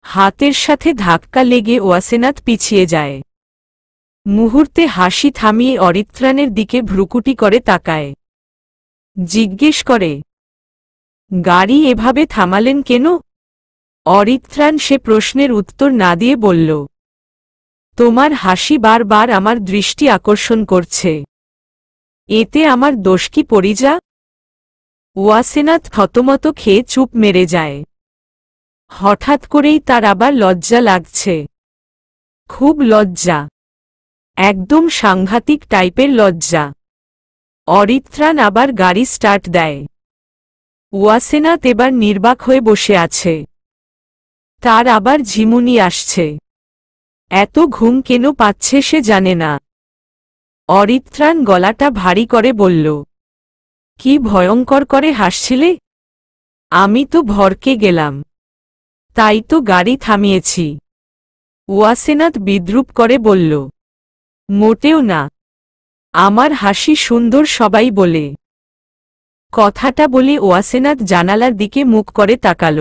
হাতের সাথে ধাক্কা লেগে ওয়াসেনাথ পিছিয়ে যায়। মুহূর্তে হাসি থামিয়ে অরিত্রাণের দিকে ভ্রুকুটি করে তাকায়। জিজ্ঞেস করে, গাড়ি এভাবে থামালেন কেন? অরিত্রাণ সে প্রশ্নের উত্তর না দিয়ে বলল, তোমার হাসি বারবার আমার দৃষ্টি আকর্ষণ করছে। এতে আমার দোষ কি পরিজা? ওয়াসেনাথ থতমত খেয়ে চুপ মেরে যায়। হঠাৎ করেই তার আবার লজ্জা লাগছে, খুব লজ্জা, একদম সাংঘাতিক টাইপের লজ্জা। অরিত্রাণ আবার গাড়ি স্টার্ট দেয়। ওয়াসেনাথ এবার নির্বাক হয়ে বসে আছে। তার আবার ঝিমুনি আসছে। এত ঘুম কেন পাচ্ছে সে জানে না। অরিত্রাণ গলাটা ভারী করে বলল, কি ভয়ঙ্কর করে হাসছিলে? আমি তো ভরকে গেলাম, তাই তো গাড়ি থামিয়েছি। ওয়াসেনাথ বিদ্রূপ করে বলল, মোটেও না, আমার হাসি সুন্দর সবাই বলে। কথাটা বলে ওয়াসেনাথ জানালার দিকে মুখ করে তাকাল।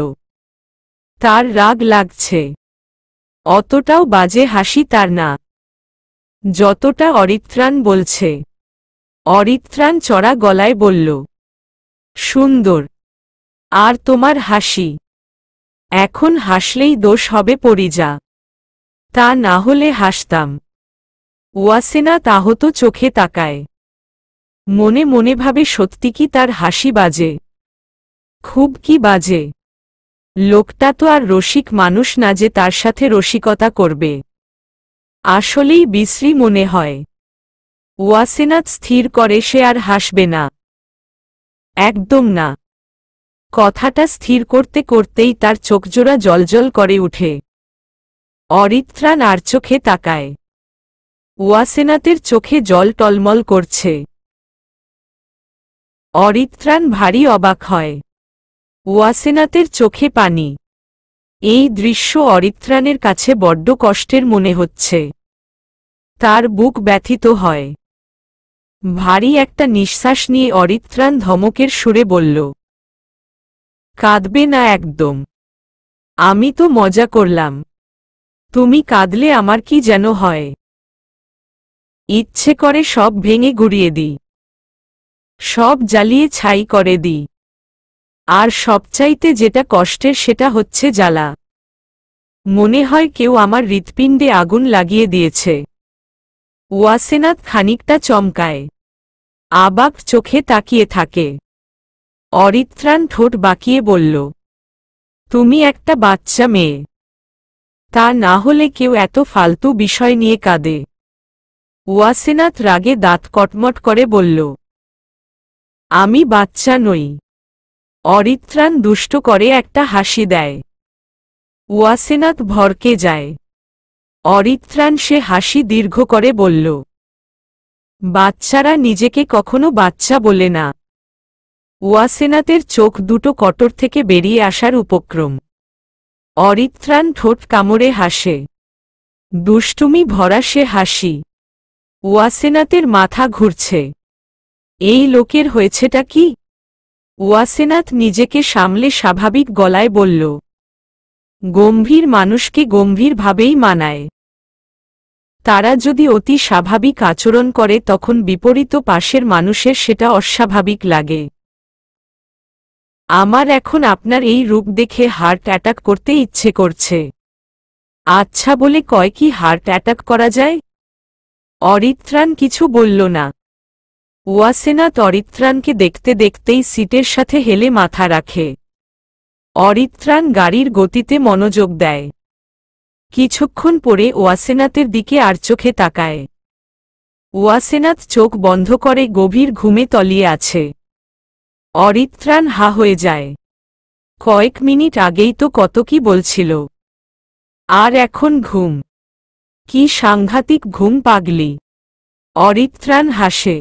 তার রাগ লাগছে। অতটাও বাজে হাসি তার না, যতটা অরিত্রাণ বলছে। অরিত্রাণ চড়া গলায় বলল, সুন্দর, আর তোমার হাসি? এখন হাসলেই দোষ হবে পরিজা, তা না হলে হাসতাম। ওয়াসেনাথ আহত চোখে তাকায়। মনে মনে ভাবে সত্যি কি তার হাসি বাজে? খুব কি বাজে। লোকটা তো আর রসিক মানুষ না যে তার সাথে রসিকতা করবে। আসলেই বিশ্রী মনে হয়। ওয়াসেনাথ স্থির করে সে আর হাসবে না, একদম না। কথাটা স্থির করতে করতেই তার চোখজোড়া জ্বলজ্বল করে উঠে। অরিত্রাণ আর চোখে তাকায়। ওয়াসেনাথের চোখে জল টলমল করছে। অরিত্রাণ ভারী অবাক হয়। ওয়াসেনাথের চোখে পানি। এই দৃশ্য অরিত্রাণের কাছে বড্ড কষ্টের মনে হচ্ছে। তার বুক ব্যথিত হয়। ভারী একটা নিঃশ্বাস নিয়ে অরিত্রাণ ধমকের সুরে বলল, কাঁদবে না একদম। আমি তো মজা করলাম। তুমি কাঁদলে আমার কি যেন হয়। ইচ্ছে করে সব ভেঙে গুড়িয়ে দিই, সব জ্বালিয়ে ছাই করে দিই। আর সবচাইতে যেটা কষ্টের সেটা হচ্ছে জ্বালা। মনে হয় কেউ আমার হৃৎপিণ্ডে আগুন লাগিয়ে দিয়েছে। ওয়াসেনাথ খানিকটা চমকায়, আবাক চোখে তাকিয়ে থাকে। অরিত্রাণ ঠোঁট বাঁকিয়ে বলল, তুমি একটা বাচ্চা মেয়ে, তা না হলে কেউ এত ফালতু বিষয় নিয়ে কাঁদে। ওয়াসেনাথ রাগে দাঁত কটমট করে বলল, আমি বাচ্চা নই। অরিত্রাণ দুষ্ট করে একটা হাসি দেয়। ওয়াসেনাথ ভরকে যায়। অরিত্রাণ সে হাসি দীর্ঘ করে বলল, বাচ্চারা নিজেকে কখনো বাচ্চা বলে না। ওয়াসেনাথের চোখ দুটো কটর থেকে বেরিয়ে আসার উপক্রম। অরিত্রাণ ঠোঁট কামড়ে হাসে। দুষ্টুমি ভরা সে হাসি। ওয়াসেনাথের মাথা ঘুরছে। এই লোকের হয়েছেটা কি? ওয়াসেনাথ নিজেকে সামলে স্বাভাবিক গলায় বলল, গম্ভীর মানুষকে গম্ভীরভাবেই মানায়। তারা যদি অতি স্বাভাবিক আচরণ করে তখন বিপরীত পাশের মানুষের সেটা অস্বাভাবিক লাগে। আমার এখন আপনার এই রূপ দেখে হার্ট অ্যাটাক করতে ইচ্ছে করছে। আচ্ছা বলে কয় কি হার্ট অ্যাটাক করা যায়? অরিত্রাণ কিছু বলল না। ওয়াসেনাথ অরিত্রাণকে দেখতে দেখতেই সিটের সাথে হেলে মাথা রাখে। অরিত্রাণ গাড়ির গতিতে মনোযোগ দেয়। কিছুক্ষণ পরে ওয়াসেনাথের দিকে আর চোখে তাকায়। ওয়াসেনাথ চোখ বন্ধ করে গভীর ঘুমে তলিয়ে আছে। অরিত্রাণ হা হয়ে যায়। কয়েক মিনিট আগেই তো কত কি বলছিল, আর এখন ঘুম? কি সাংঘাতিক ঘুম পাগলি। অরিত্রাণ হাসে।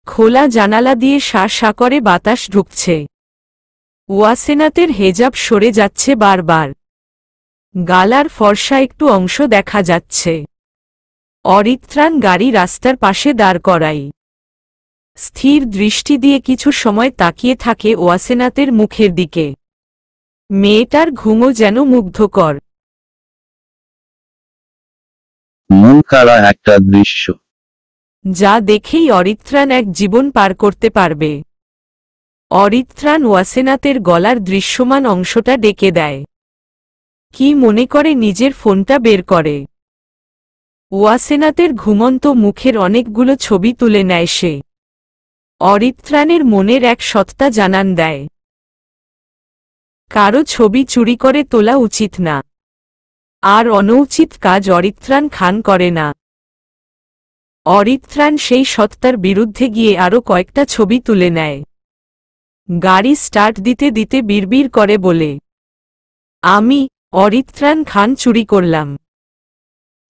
খোলা জানালা দিয়ে শা শা করে বাতাস ঢুকছে। ওয়াসেনাথের হেজাব সরে যাচ্ছে বারবার। গালার ফর্সা একটু অংশ দেখা যাচ্ছে। অরিত্রাণ গাড়ি রাস্তার পাশে দাঁড় করাই। স্থির দৃষ্টি দিয়ে কিছু সময় তাকিয়ে থাকে ওয়াসেনাথের মুখের দিকে। মেয়েটার ঘুমও যেন মুগ্ধকর। মন কাড়া একটা দৃশ্য, যা দেখেই অরিত্রাণ এক জীবন পার করতে পারবে। অরিত্রাণ ওয়াসেনাথের গলার দৃশ্যমান অংশটা ডেকে দেয়। কি মনে করে নিজের ফোনটা বের করে। ওয়াসেনাথের ঘুমন্ত মুখের অনেকগুলো ছবি তুলে নেয় সে। অরিত্রাণের মনের এক সত্তা জানান দেয়। কারো ছবি চুরি করে তোলা উচিত না, আর অনৌচিত কাজ অরিত্রাণ খান করে না। অরিত্রাণ সেই সত্তার বিরুদ্ধে গিয়ে আরও কয়েকটা ছবি তুলে নেয়। গাড়ি স্টার্ট দিতে দিতে বিড়বিড় করে বলে, আমি অরিত্রাণ খান চুরি করলাম।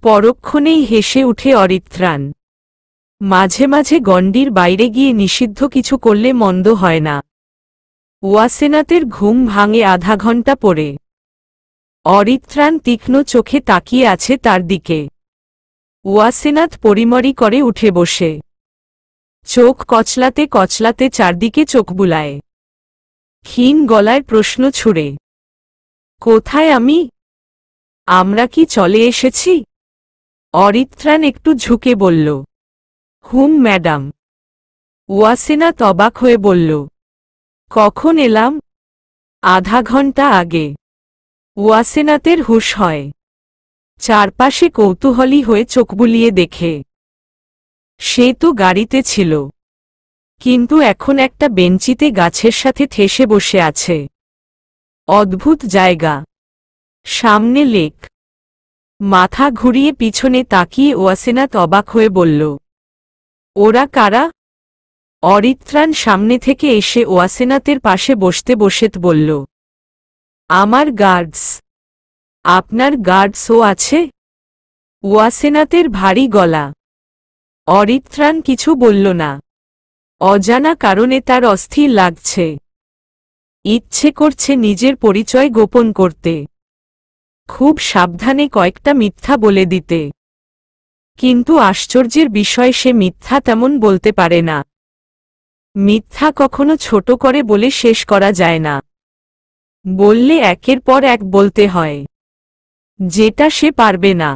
পরক্ষণেই হেসে উঠে অরিত্রাণ। মাঝে মাঝে গণ্ডির বাইরে গিয়ে নিষিদ্ধ কিছু করলে মন্দ হয় না। ওয়াসেনাথের ঘুম ভাঙে আধা ঘণ্টা পরে। অরিত্রাণ তীক্ষ্ণ চোখে তাকিয়ে আছে তার দিকে। ওয়াসেনাথ পরিমরি করে উঠে বসে, চোখ কচলাতে কচলাতে চারদিকে চোখ বুলায়। ক্ষীণ গলায় প্রশ্ন ছুড়ে, কোথায় আমি? আমরা কি চলে এসেছি? অরিত্রাণ একটু ঝুঁকে বলল, হুম ম্যাডাম। ওয়াসেনাথ অবাক হয়ে বলল, কখন এলাম? আধা ঘণ্টা আগে। ওয়াসেনাথের হুঁশ হয়। চারপাশে কৌতূহলী হয়ে চোখ বুলিয়ে দেখে। সে তো গাড়িতে ছিল, কিন্তু এখন একটা বেঞ্চিতে গাছের সাথে ঠেসে বসে আছে। অদ্ভুত জায়গা, সামনে লেক। মাথা ঘুরিয়ে পিছনে তাকিয়ে ওয়াসেনাথ অবাক হয়ে বলল, ওরা কারা? অরিত্রাণ সামনে থেকে এসে ওয়াসেনাথের পাশে বসতে বসতে বলল, আমার গার্ডস। আপনার গার্ডসও আছে? ওয়াসেনাথের ভারী গলা। অরিত্রাণ কিছু বলল না। অজানা কারণে তার অস্থির লাগছে। ইচ্ছে করছে নিজের পরিচয় গোপন করতে, খুব সাবধানে কয়েকটা মিথ্যা বলে দিতে। কিন্তু আশ্চর্যের বিষয়, সে মিথ্যা তেমন বলতে পারে না। মিথ্যা কখনো ছোট করে বলে শেষ করা যায় না, বললে একের পর এক বলতে হয়, যেটা সে পারবে না।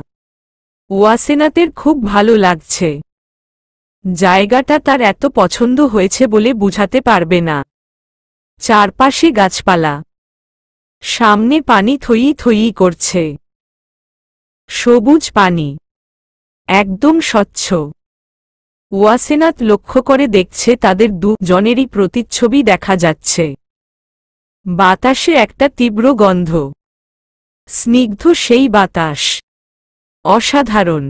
ওয়াসেনাথের খুব ভালো লাগছে। জায়গাটা তার এত পছন্দ হয়েছে বলে বুঝাতে পারবে না। চারপাশে গাছপালা, সামনে পানি থই থই করছে। সবুজ পানি, একদম স্বচ্ছ। ওয়াসেনাথ লক্ষ্য করে দেখছে তাদের দুজনেরই প্রতিচ্ছবি দেখা যাচ্ছে। বাতাসে একটা তীব্র গন্ধ, স্নিগ্ধ সেই বাতাস, অসাধারণ।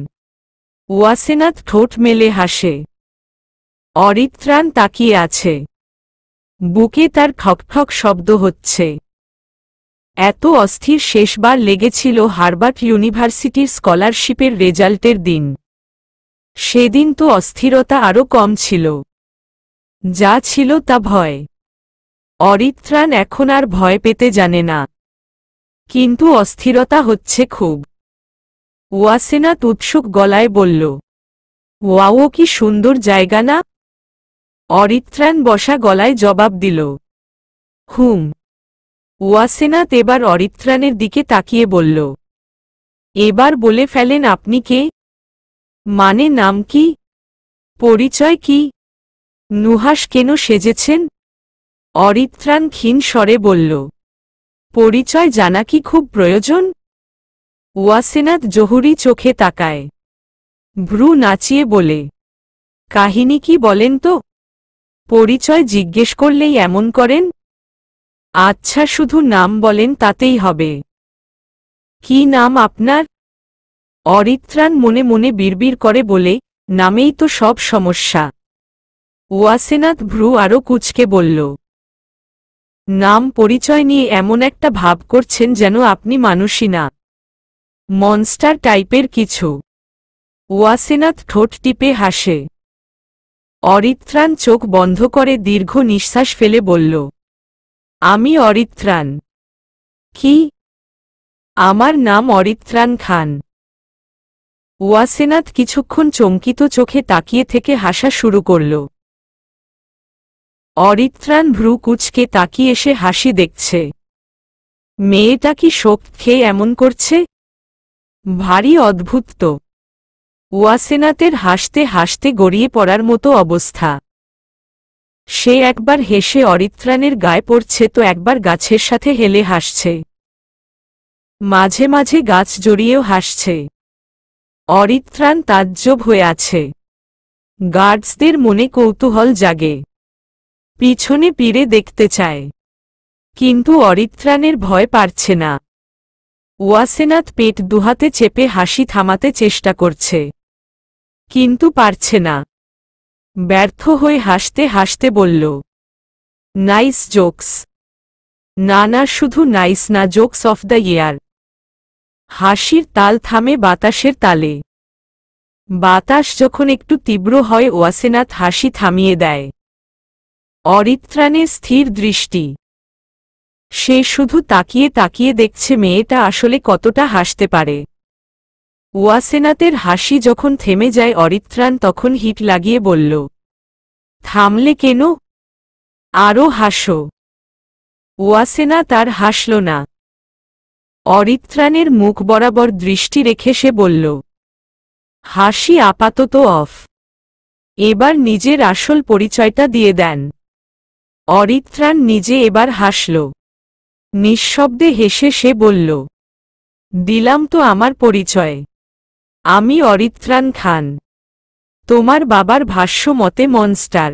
ওয়াসেনাথ ঠোঁট মেলে হাসে। অরিত্রাণ তাকিয়ে আছে। বুকে তার ঠকঠক শব্দ হচ্ছে। এত অস্থির শেষবার লেগেছিল হার্ভার্ড ইউনিভার্সিটির স্কলারশিপের রেজাল্টের দিন। সেদিন তো অস্থিরতা আরও কম ছিল, যা ছিল তা ভয়। অরিত্রাণ এখন আর ভয় পেতে জানে না, কিন্তু অস্থিরতা হচ্ছে খুব। ওয়াসেনাথ উৎসুক গলায় বলল, ওয়াও, কি সুন্দর জায়গা না? অরিত্রাণ বসা গলায় জবাব দিল, হুম। ওয়াসেনাথ এবার অরিত্রাণের দিকে তাকিয়ে বলল, এবার বলে ফেলেন আপনি কে? মানে নাম কি? পরিচয় কি? নুহাস কেন সেজেছেন? অরিত্রাণ ক্ষীণ স্বরে বলল, পরিচয় জানা কি খুব প্রয়োজন? ওয়াসেনাথ জহুরি চোখে তাকায়। ভ্রু নাচিয়ে বলে, কাহিনী কি বলেন তো? পরিচয় জিজ্ঞেস করলেই এমন করেন? আচ্ছা, শুধু নাম বলেন, তাতেই হবে। কি নাম আপনার? অরিত্রাণ মনে মনে বিড়বিড় করে বলে, নামেই তো সব সমস্যা। ওয়াসেনাথ ভ্রু আরও কুঁচকে বলল, নাম পরিচয় নিয়ে এমন একটা ভাব করছেন যেন আপনি মানুষই না, মনস্টার টাইপের কিছু। ওয়াসেনাথ ঠোঁট টিপে হাসে। অরিত্রাণ চোখ বন্ধ করে দীর্ঘ নিঃশ্বাস ফেলে বলল, আমি অরিত্রাণ। কি? আমার নাম অরিত্রাণ খান। ওয়াসেনাথ কিছুক্ষণ চমকিত চোখে তাকিয়ে থেকে হাসা শুরু করল। অরিত্রাণ ভ্রু কুঁচকে তাকিয়ে এসে হাসি দেখছে। মেয়েটা কি শোক খেয়ে এমন করছে? ভারী অদ্ভুত তো। ওয়াসেনাথের হাসতে হাসতে গড়িয়ে পড়ার মতো অবস্থা। সে একবার হেসে অরিত্রাণের গায়ে পড়ছে তো একবার গাছের সাথে হেলে হাসছে। মাঝে মাঝে গাছ জড়িয়েও হাসছে। অরিত্রাণ তাজ্জব হয়ে আছে। গার্ডসদের মনে কৌতূহল জাগে, পিছনে পিড়ে দেখতে চায়। কিন্তু অরিত্রাণের ভয় পারছে না। ওয়াসেনাথ পেট দুহাতে চেপে হাসি থামাতে চেষ্টা করছে, কিন্তু পারছে না। ব্যর্থ হয়ে হাসতে হাসতে বলল, নাইস জোকস। না না, শুধু নাইস না, জোকস অফ দ্য ইয়ার। হাসির তাল থামে বাতাসের তালে। বাতাস যখন একটু তীব্র হয় ওয়াসেনাথ হাসি থামিয়ে দেয়। অরিত্রাণের স্থির দৃষ্টি। সে শুধু তাকিয়ে তাকিয়ে দেখছে মেয়েটা আসলে কতটা হাসতে পারে। ওয়াসেনাথের হাসি যখন থেমে যায় অরিত্রাণ তখন হিট লাগিয়ে বলল, থামলে কেন? আরও হাসো। ওয়াসেনাথ আর হাসল না। অরিত্রাণের মুখ বরাবর দৃষ্টি রেখে সে বলল, হাসি আপাতত অফ। এবার নিজের আসল পরিচয়টা দিয়ে দেন। অরিত্রাণ নিজে এবার হাসল। নিঃশব্দে হেসে সে বলল, দিলাম তো আমার পরিচয়। আমি অরিত্রাণ খান, তোমার বাবার ভাষ্য মতে মনস্টার।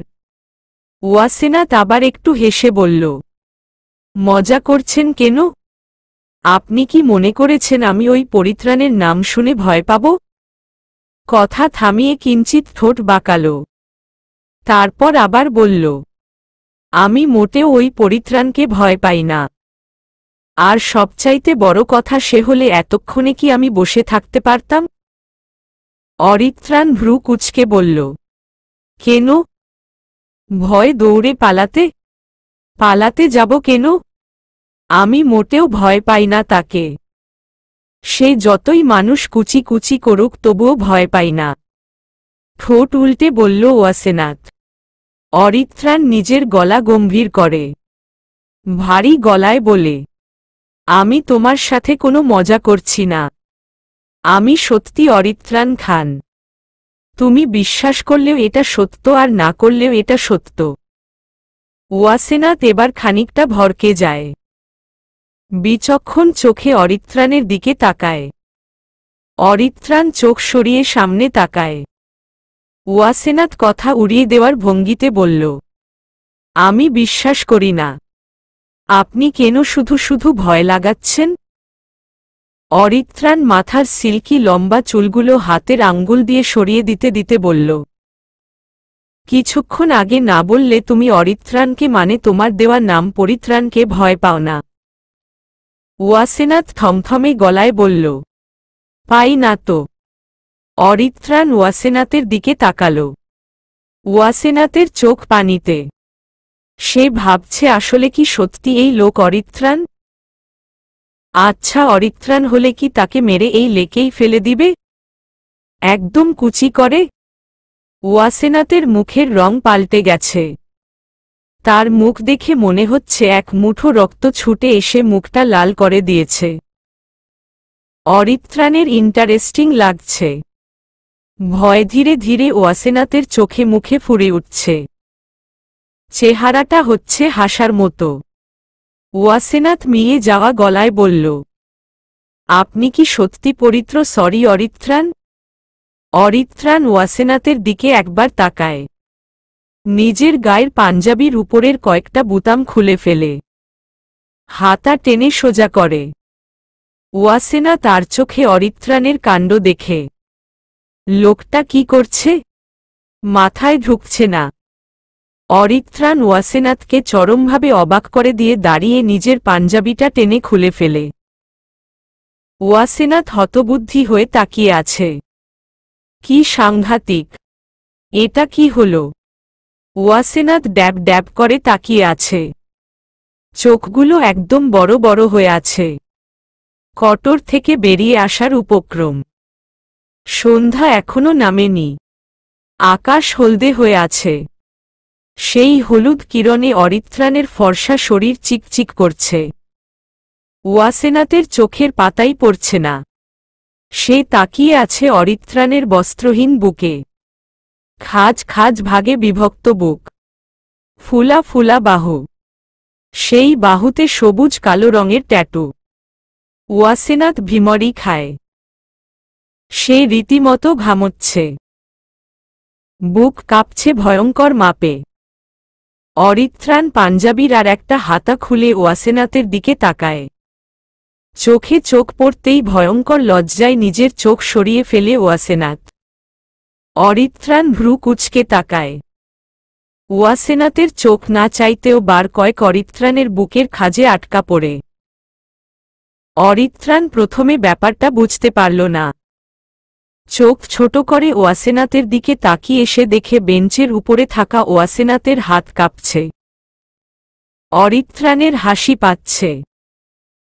ওয়াসেনাথ আবার একটু হেসে বলল, মজা করছেন কেন? আপনি কি মনে করেছেন আমি ওই পরিত্রাণের নাম শুনে ভয় পাব? কথা থামিয়ে কিঞ্চিত ঠোঁট বাঁকাল। তারপর আবার বলল, আমি মোটেও ওই পরিত্রাণকে ভয় পাই না। আর সবচাইতে বড় কথা সে হলে এতক্ষণে কি আমি বসে থাকতে পারতাম? অরিত্রাণ ভ্রু কুঁচকে বলল, কেন? ভয় দৌড়ে পালাতে? পালাতে যাব কেন? আমি মোটেও ভয় পাই না তাকে। সে যতই মানুষ কুচি কুচি করুক তবুও ভয় পাই না। ঠোঁট উল্টে বলল ওয়াসেনাথ। অরিত্রাণ নিজের গলা গম্ভীর করে ভারী গলায় বলে, আমি তোমার সাথে কোনো মজা করছি না। আমি সত্যি অরিত্রাণ খান। তুমি বিশ্বাস করলেও এটা সত্য, আর না করলেও এটা সত্য। ওয়াসেনাথ এবার খানিকটা ভরকে যায়। বিচক্ষণ চোখে অরিত্রাণের দিকে তাকায়। অরিত্রাণ চোখ সরিয়ে সামনে তাকায়। ওয়াসেনাথ কথা উড়িয়ে দেওয়ার ভঙ্গিতে বলল, আমি বিশ্বাস করি না। আপনি কেন শুধু শুধু ভয় লাগাচ্ছেন? অরিত্রাণ মাথার সিল্কি লম্বা চুলগুলো হাতের আঙ্গুল দিয়ে সরিয়ে দিতে দিতে বলল, কিছুক্ষণ আগে না বললে তুমি অরিত্রাণকে, মানে তোমার দেওয়া নাম পরিত্রাণকে ভয় পাও না? ওয়াসেনাথ থমথমে গলায় বলল, পাই না তো। অরিত্রাণ ওয়াসেনাথের দিকে তাকাল। ওয়াসেনাথের চোখ পানিতে। সে ভাবছে আসলে কি সত্যি এই লোক অরিত্রাণ? আচ্ছা, অরিত্রাণ হলে কি তাকে মেরে এই লেকেই ফেলে দিবে? একদম কুচি করে? ওয়াসেনাথের মুখের রং পাল্টে গেছে। তার মুখ দেখে মনে হচ্ছে এক মুঠো রক্ত ছুটে এসে মুখটা লাল করে দিয়েছে। অরিত্রাণের ইন্টারেস্টিং লাগছে। ভয় ধীরে ধীরে ওয়াসেনাথের চোখে মুখে ফুরে উঠছে। চেহারাটা হচ্ছে হাসার মতো। ওয়াসেনাথ মিয়ে যাওয়া গলায় বলল, আপনি কি সত্যি পবিত্র? সরি অরিত্রাণ। অরিত্রাণ ওয়াসেনাথের দিকে একবার তাকায়। নিজের গায়ের পাঞ্জাবির উপরের কয়েকটা বুতাম খুলে ফেলে হাতা টেনে সোজা করে। ওয়াসেনা তার চোখে অরিত্রাণের কাণ্ড দেখে। লোকটা কি করছে? মাথায় ঢুকছে না। অরিত্রাণ ওয়াসেনাথকে চরমভাবে অবাক করে দিয়ে দাঁড়িয়ে নিজের পাঞ্জাবিটা টেনে খুলে ফেলে। ওয়াসেনাথ হতবুদ্ধি হয়ে তাকিয়ে আছে। কি সাংঘাতিক! এটা কি হলো? ওয়াসেনাথ ড্যাব ড্যাব করে তাকিয়ে আছে। চোখগুলো একদম বড় বড় হয়ে আছে। কটর থেকে বেরিয়ে আসার উপক্রম। সন্ধ্যা এখনো নামেনি। আকাশ হলদে হয়ে আছে। সেই হলুদ কিরণে অরিত্রাণের ফর্সা শরীর চিকচিক করছে। ওয়াসেনাথের চোখের পাতাই পড়ছে না। সে তাকিয়ে আছে অরিত্রাণের বস্ত্রহীন বুকে। খাজ খাজ ভাগে বিভক্ত বুক, ফুলা ফুলা বাহু। সেই বাহুতে সবুজ কালো রঙের ট্যাটু। ওয়াসেনাথ ভিমরি খায়। সে রীতিমতো ঘামচ্ছে। বুক কাঁপছে ভয়ঙ্কর মাপে। অরিত্রাণ পাঞ্জাবির আর একটা হাতা খুলে ওয়াসেনাথের দিকে তাকায়। চোখে চোখ পড়তেই ভয়ঙ্কর লজ্জায় নিজের চোখ সরিয়ে ফেলে ওয়াসেনাথ। অরিত্রাণ ভ্রু কুঁচকে তাকায়। ওয়াসেনাথের চোখ না চাইতেও বার কয়েক অরিত্রাণের বুকের খাঁজে আটকা পড়ে। অরিত্রাণ প্রথমে ব্যাপারটা বুঝতে পারল না। চোখ ছোট করে ওয়াসেনাথের দিকে তাকিয়ে এসে দেখে বেঞ্চের উপরে থাকা ওয়াসেনাথের হাত কাঁপছে। অরিত্রাণের হাসি পাচ্ছে।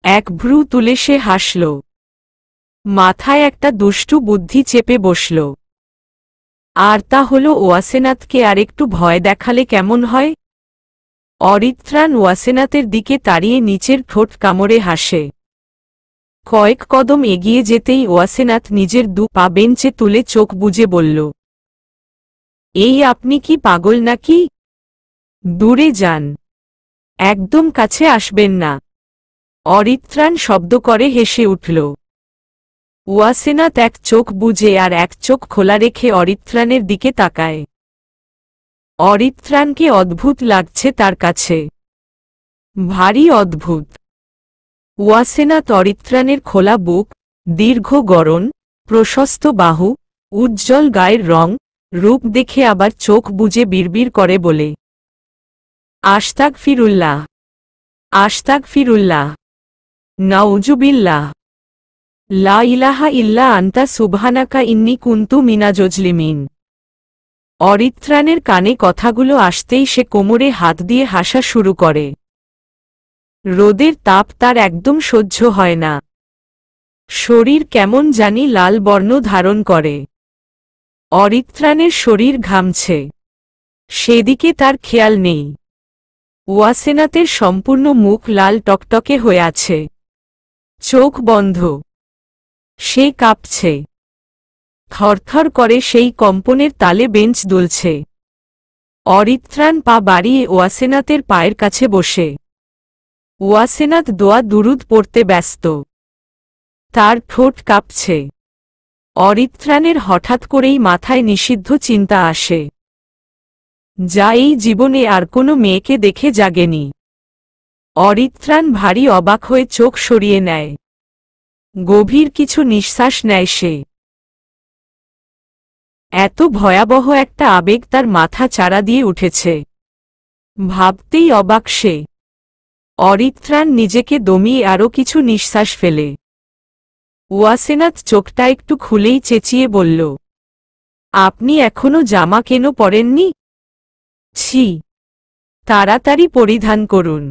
এক ভ্রু তুলে সে হাসল। মাথায় একটা দুষ্টু বুদ্ধি চেপে বসল। আর তা হল ওয়াসেনাথকে আরেকটু ভয় দেখালে কেমন হয়। অরিত্রাণ ওয়াসেনাথের দিকে তাড়িয়ে নিচের ঠোঁট কামড়ে হাসে। কয়েক কদম এগিয়ে যেতেই ওয়াসেনাথ নিজের দু পা বেঞ্চে তুলে চোখ বুজে বলল, এই আপনি কি পাগল নাকি? দূরে যান, একদম কাছে আসবেন না। অরিত্রাণ শব্দ করে হেসে উঠল। ওয়াসেনাথ এক চোখ বুজে আর এক চোখ খোলা রেখে অরিত্রাণের দিকে তাকায়। অরিত্রাণকে অদ্ভুত লাগছে তার কাছে, ভারী অদ্ভুত। ওয়াসেনাথ অরিত্রাণের খোলা বুক, দীর্ঘ গড়ন, প্রশস্ত বাহু, উজ্জ্বল গায়ের রং, রূপ দেখে আবার চোখ বুজে বিড়বিড় করে বলে, আস্তাগফিরুল্লাহ, আস্তাগফিরুল্লাহ, নাউজুবিল্লাহ, লা ইলাহা ইল্লা আনতা সুবহানাকা ইন্নী কুনতু মিনাজজলিমিন। অরিত্রাণের কানে কথাগুলো আসতেই সে কোমরে হাত দিয়ে হাসা শুরু করে। রোদের তাপ তার একদম সহ্য হয় না। শরীর কেমন জানি লাল বর্ণ ধারণ করে। অরিত্রাণের শরীর ঘামছে, সেদিকে তার খেয়াল নেই। ওয়াসেনাথের সম্পূর্ণ মুখ লাল টকটকে হয়ে আছে, চোখ বন্ধ। সে কাঁপছে, থরথর করে সেই কম্পনের তালে বেঞ্চ দুলছে। অরিত্রাণ পা বাড়িয়ে ওয়াসেনাথের পায়ের কাছে বসে। ওয়াসেনাথ দোয়া দুরুদ পড়তে ব্যস্ত, তার ঠোঁট কাঁপছে। অরিত্রাণের হঠাৎ করেই মাথায় নিষিদ্ধ চিন্তা আসে, যা এই জীবনে আর কোনো মেয়েকে দেখে জাগেনি। অরিত্রাণ ভারী অবাক হয়ে চোখ সরিয়ে নেয়। গভীর কিছু নিঃশ্বাস নেয় সে। এত ভয়াবহ একটা আবেগ তার মাথা চাড়া দিয়ে উঠেছে, ভাবতেই অবাক সে। অরিত্রাণ নিজেকে দমিয়ে আরও কিছু নিঃশ্বাস ফেলে। ওয়াসেনাথ চোখটা একটু খুলেই চেঁচিয়ে বলল, আপনি এখনো জামা কেন পরেননি? ছি, তাড়াতাড়ি পরিধান করুন।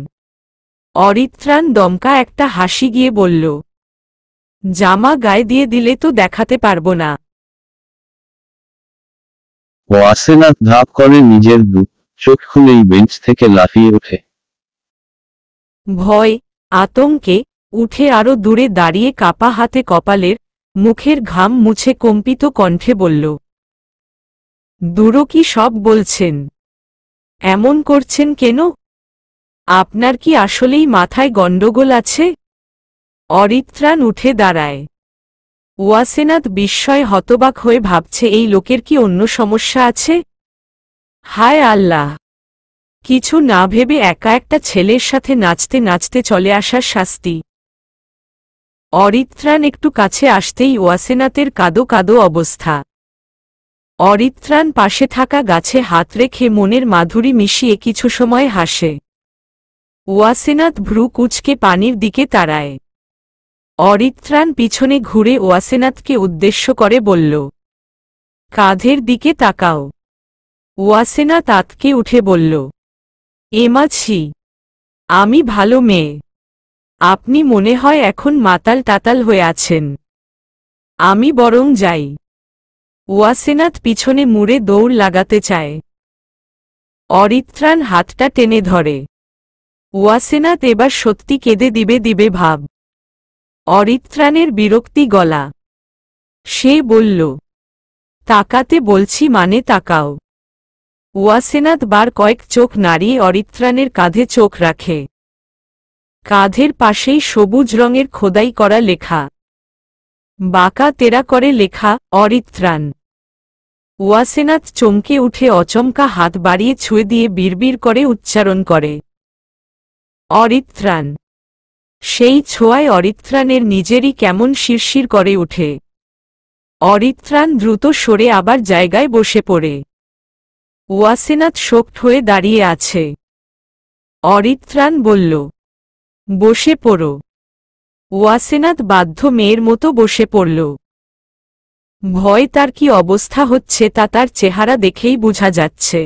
অরিত্রাণ দমকা একটা হাসি গিয়ে বলল, জামা গায়ে দিয়ে দিলে তো দেখাতে পারবো না। ওয়াসেনাথ ধাপ করে নিজের দু চোখ খুলেই বেঞ্চ থেকে লাফিয়ে ওঠে। ভয়, আতঙ্কে উঠে আরো দূরে দাঁড়িয়ে কাপা হাতে কপালের, মুখের ঘাম মুছে কম্পিত কণ্ঠে বলল, দূরও কি সব বলছেন? এমন করছেন কেন? আপনার কি আসলেই মাথায় গণ্ডগোল আছে? অরিত্রাণ উঠে দাঁড়ায়। ওয়াসেনাথ বিস্ময়ে হতবাক হয়ে ভাবছে এই লোকের কি অন্য সমস্যা আছে? হায় আল্লাহ! কিছু না ভেবে একা একটা ছেলের সাথে নাচতে নাচতে চলে আসার শাস্তি। অরিত্রাণ একটু কাছে আসতেই ওয়াসেনাথের কাদো কাদো অবস্থা। অরিত্রাণ পাশে থাকা গাছে হাত রেখে মনের মাধুরী মিশিয়ে কিছু সময় হাসে। ওয়াসেনাথ ভ্রু কুঁচকে পানির দিকে তাড়ায়। অরিত্রাণ পিছনে ঘুরে ওয়াসেনাথকে উদ্দেশ্য করে বলল, কাঁধের দিকে তাকাও। ওয়াসেনাথ আতকে উঠে বলল, এমা ছি, আমি ভালো মেয়ে। আপনি মনে হয় এখন মাতাল টাতাল হয়ে আছেন। আমি বরং যাই। ওয়াসেনাথ পিছনে মুড়ে দৌড় লাগাতে চায়। অরিত্রাণ হাতটা টেনে ধরে। ওয়াসেনাথ এবার সত্যি কেঁদে দিবে ভাব। অরিত্রাণের বিরক্তি গলা। সে বলল, তাকাতে বলছি মানে তাকাও। ওয়াসেনাথ বার কয়েক চোখ নাড়িয়ে অরিত্রাণের কাঁধে চোখ রাখে। কাঁধের পাশেই সবুজ রঙের খোদাই করা লেখা। বাঁকা তেরা করে লেখা, অরিত্রাণ। ওয়াসেনাথ চমকে উঠে অচমকা হাত বাড়িয়ে ছুঁয়ে দিয়ে বিড়বিড় করে উচ্চারণ করে, অরিত্রাণ। সেই ছোঁয়ায় অরিত্রাণের নিজেরই কেমন শিরশির করে উঠে। অরিত্রাণ দ্রুত সরে আবার জায়গায় বসে পড়ে। ওয়াসেনাথ শোকড হয়ে দাঁড়িয়ে আছে। অরিত্রাণ বলল, বসে পড়ো। ওয়াসেনাথ বাধ্য মেয়ের মতো বসে পড়ল। ভয় তার কি অবস্থা হচ্ছে তা তার চেহারা দেখেই বোঝা যাচ্ছে।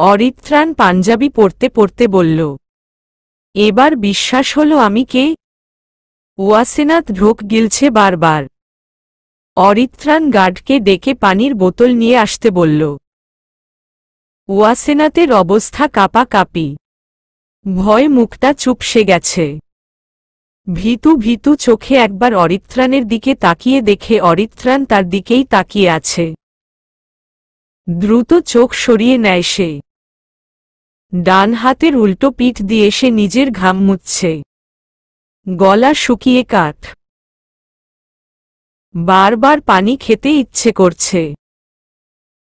অরিত্রাণ পাঞ্জাবি পড়তে পড়তে বলল, এবার বিশ্বাস হলো আমি কে? ওয়াসেনাথ ঢোক গিলছে বারবার। অরিত্রাণ গার্ডকে ডেকে পানির বোতল নিয়ে আসতে বলল। ওয়াসেনাথের অবস্থা কাঁপাকাঁপি। ভয় মুখটা চুপসে গেছে। ভীতু ভীতু চোখে একবার অরিত্রাণের দিকে তাকিয়ে দেখে অরিত্রাণ তার দিকেই তাকিয়ে আছে। দ্রুত চোখ সরিয়ে নেয় সে। ডান হাতের উল্টো পিঠ দিয়ে সে নিজের ঘাম মুছছে। গলা শুকিয়ে কাঠ। বারবার পানি খেতে ইচ্ছে করছে।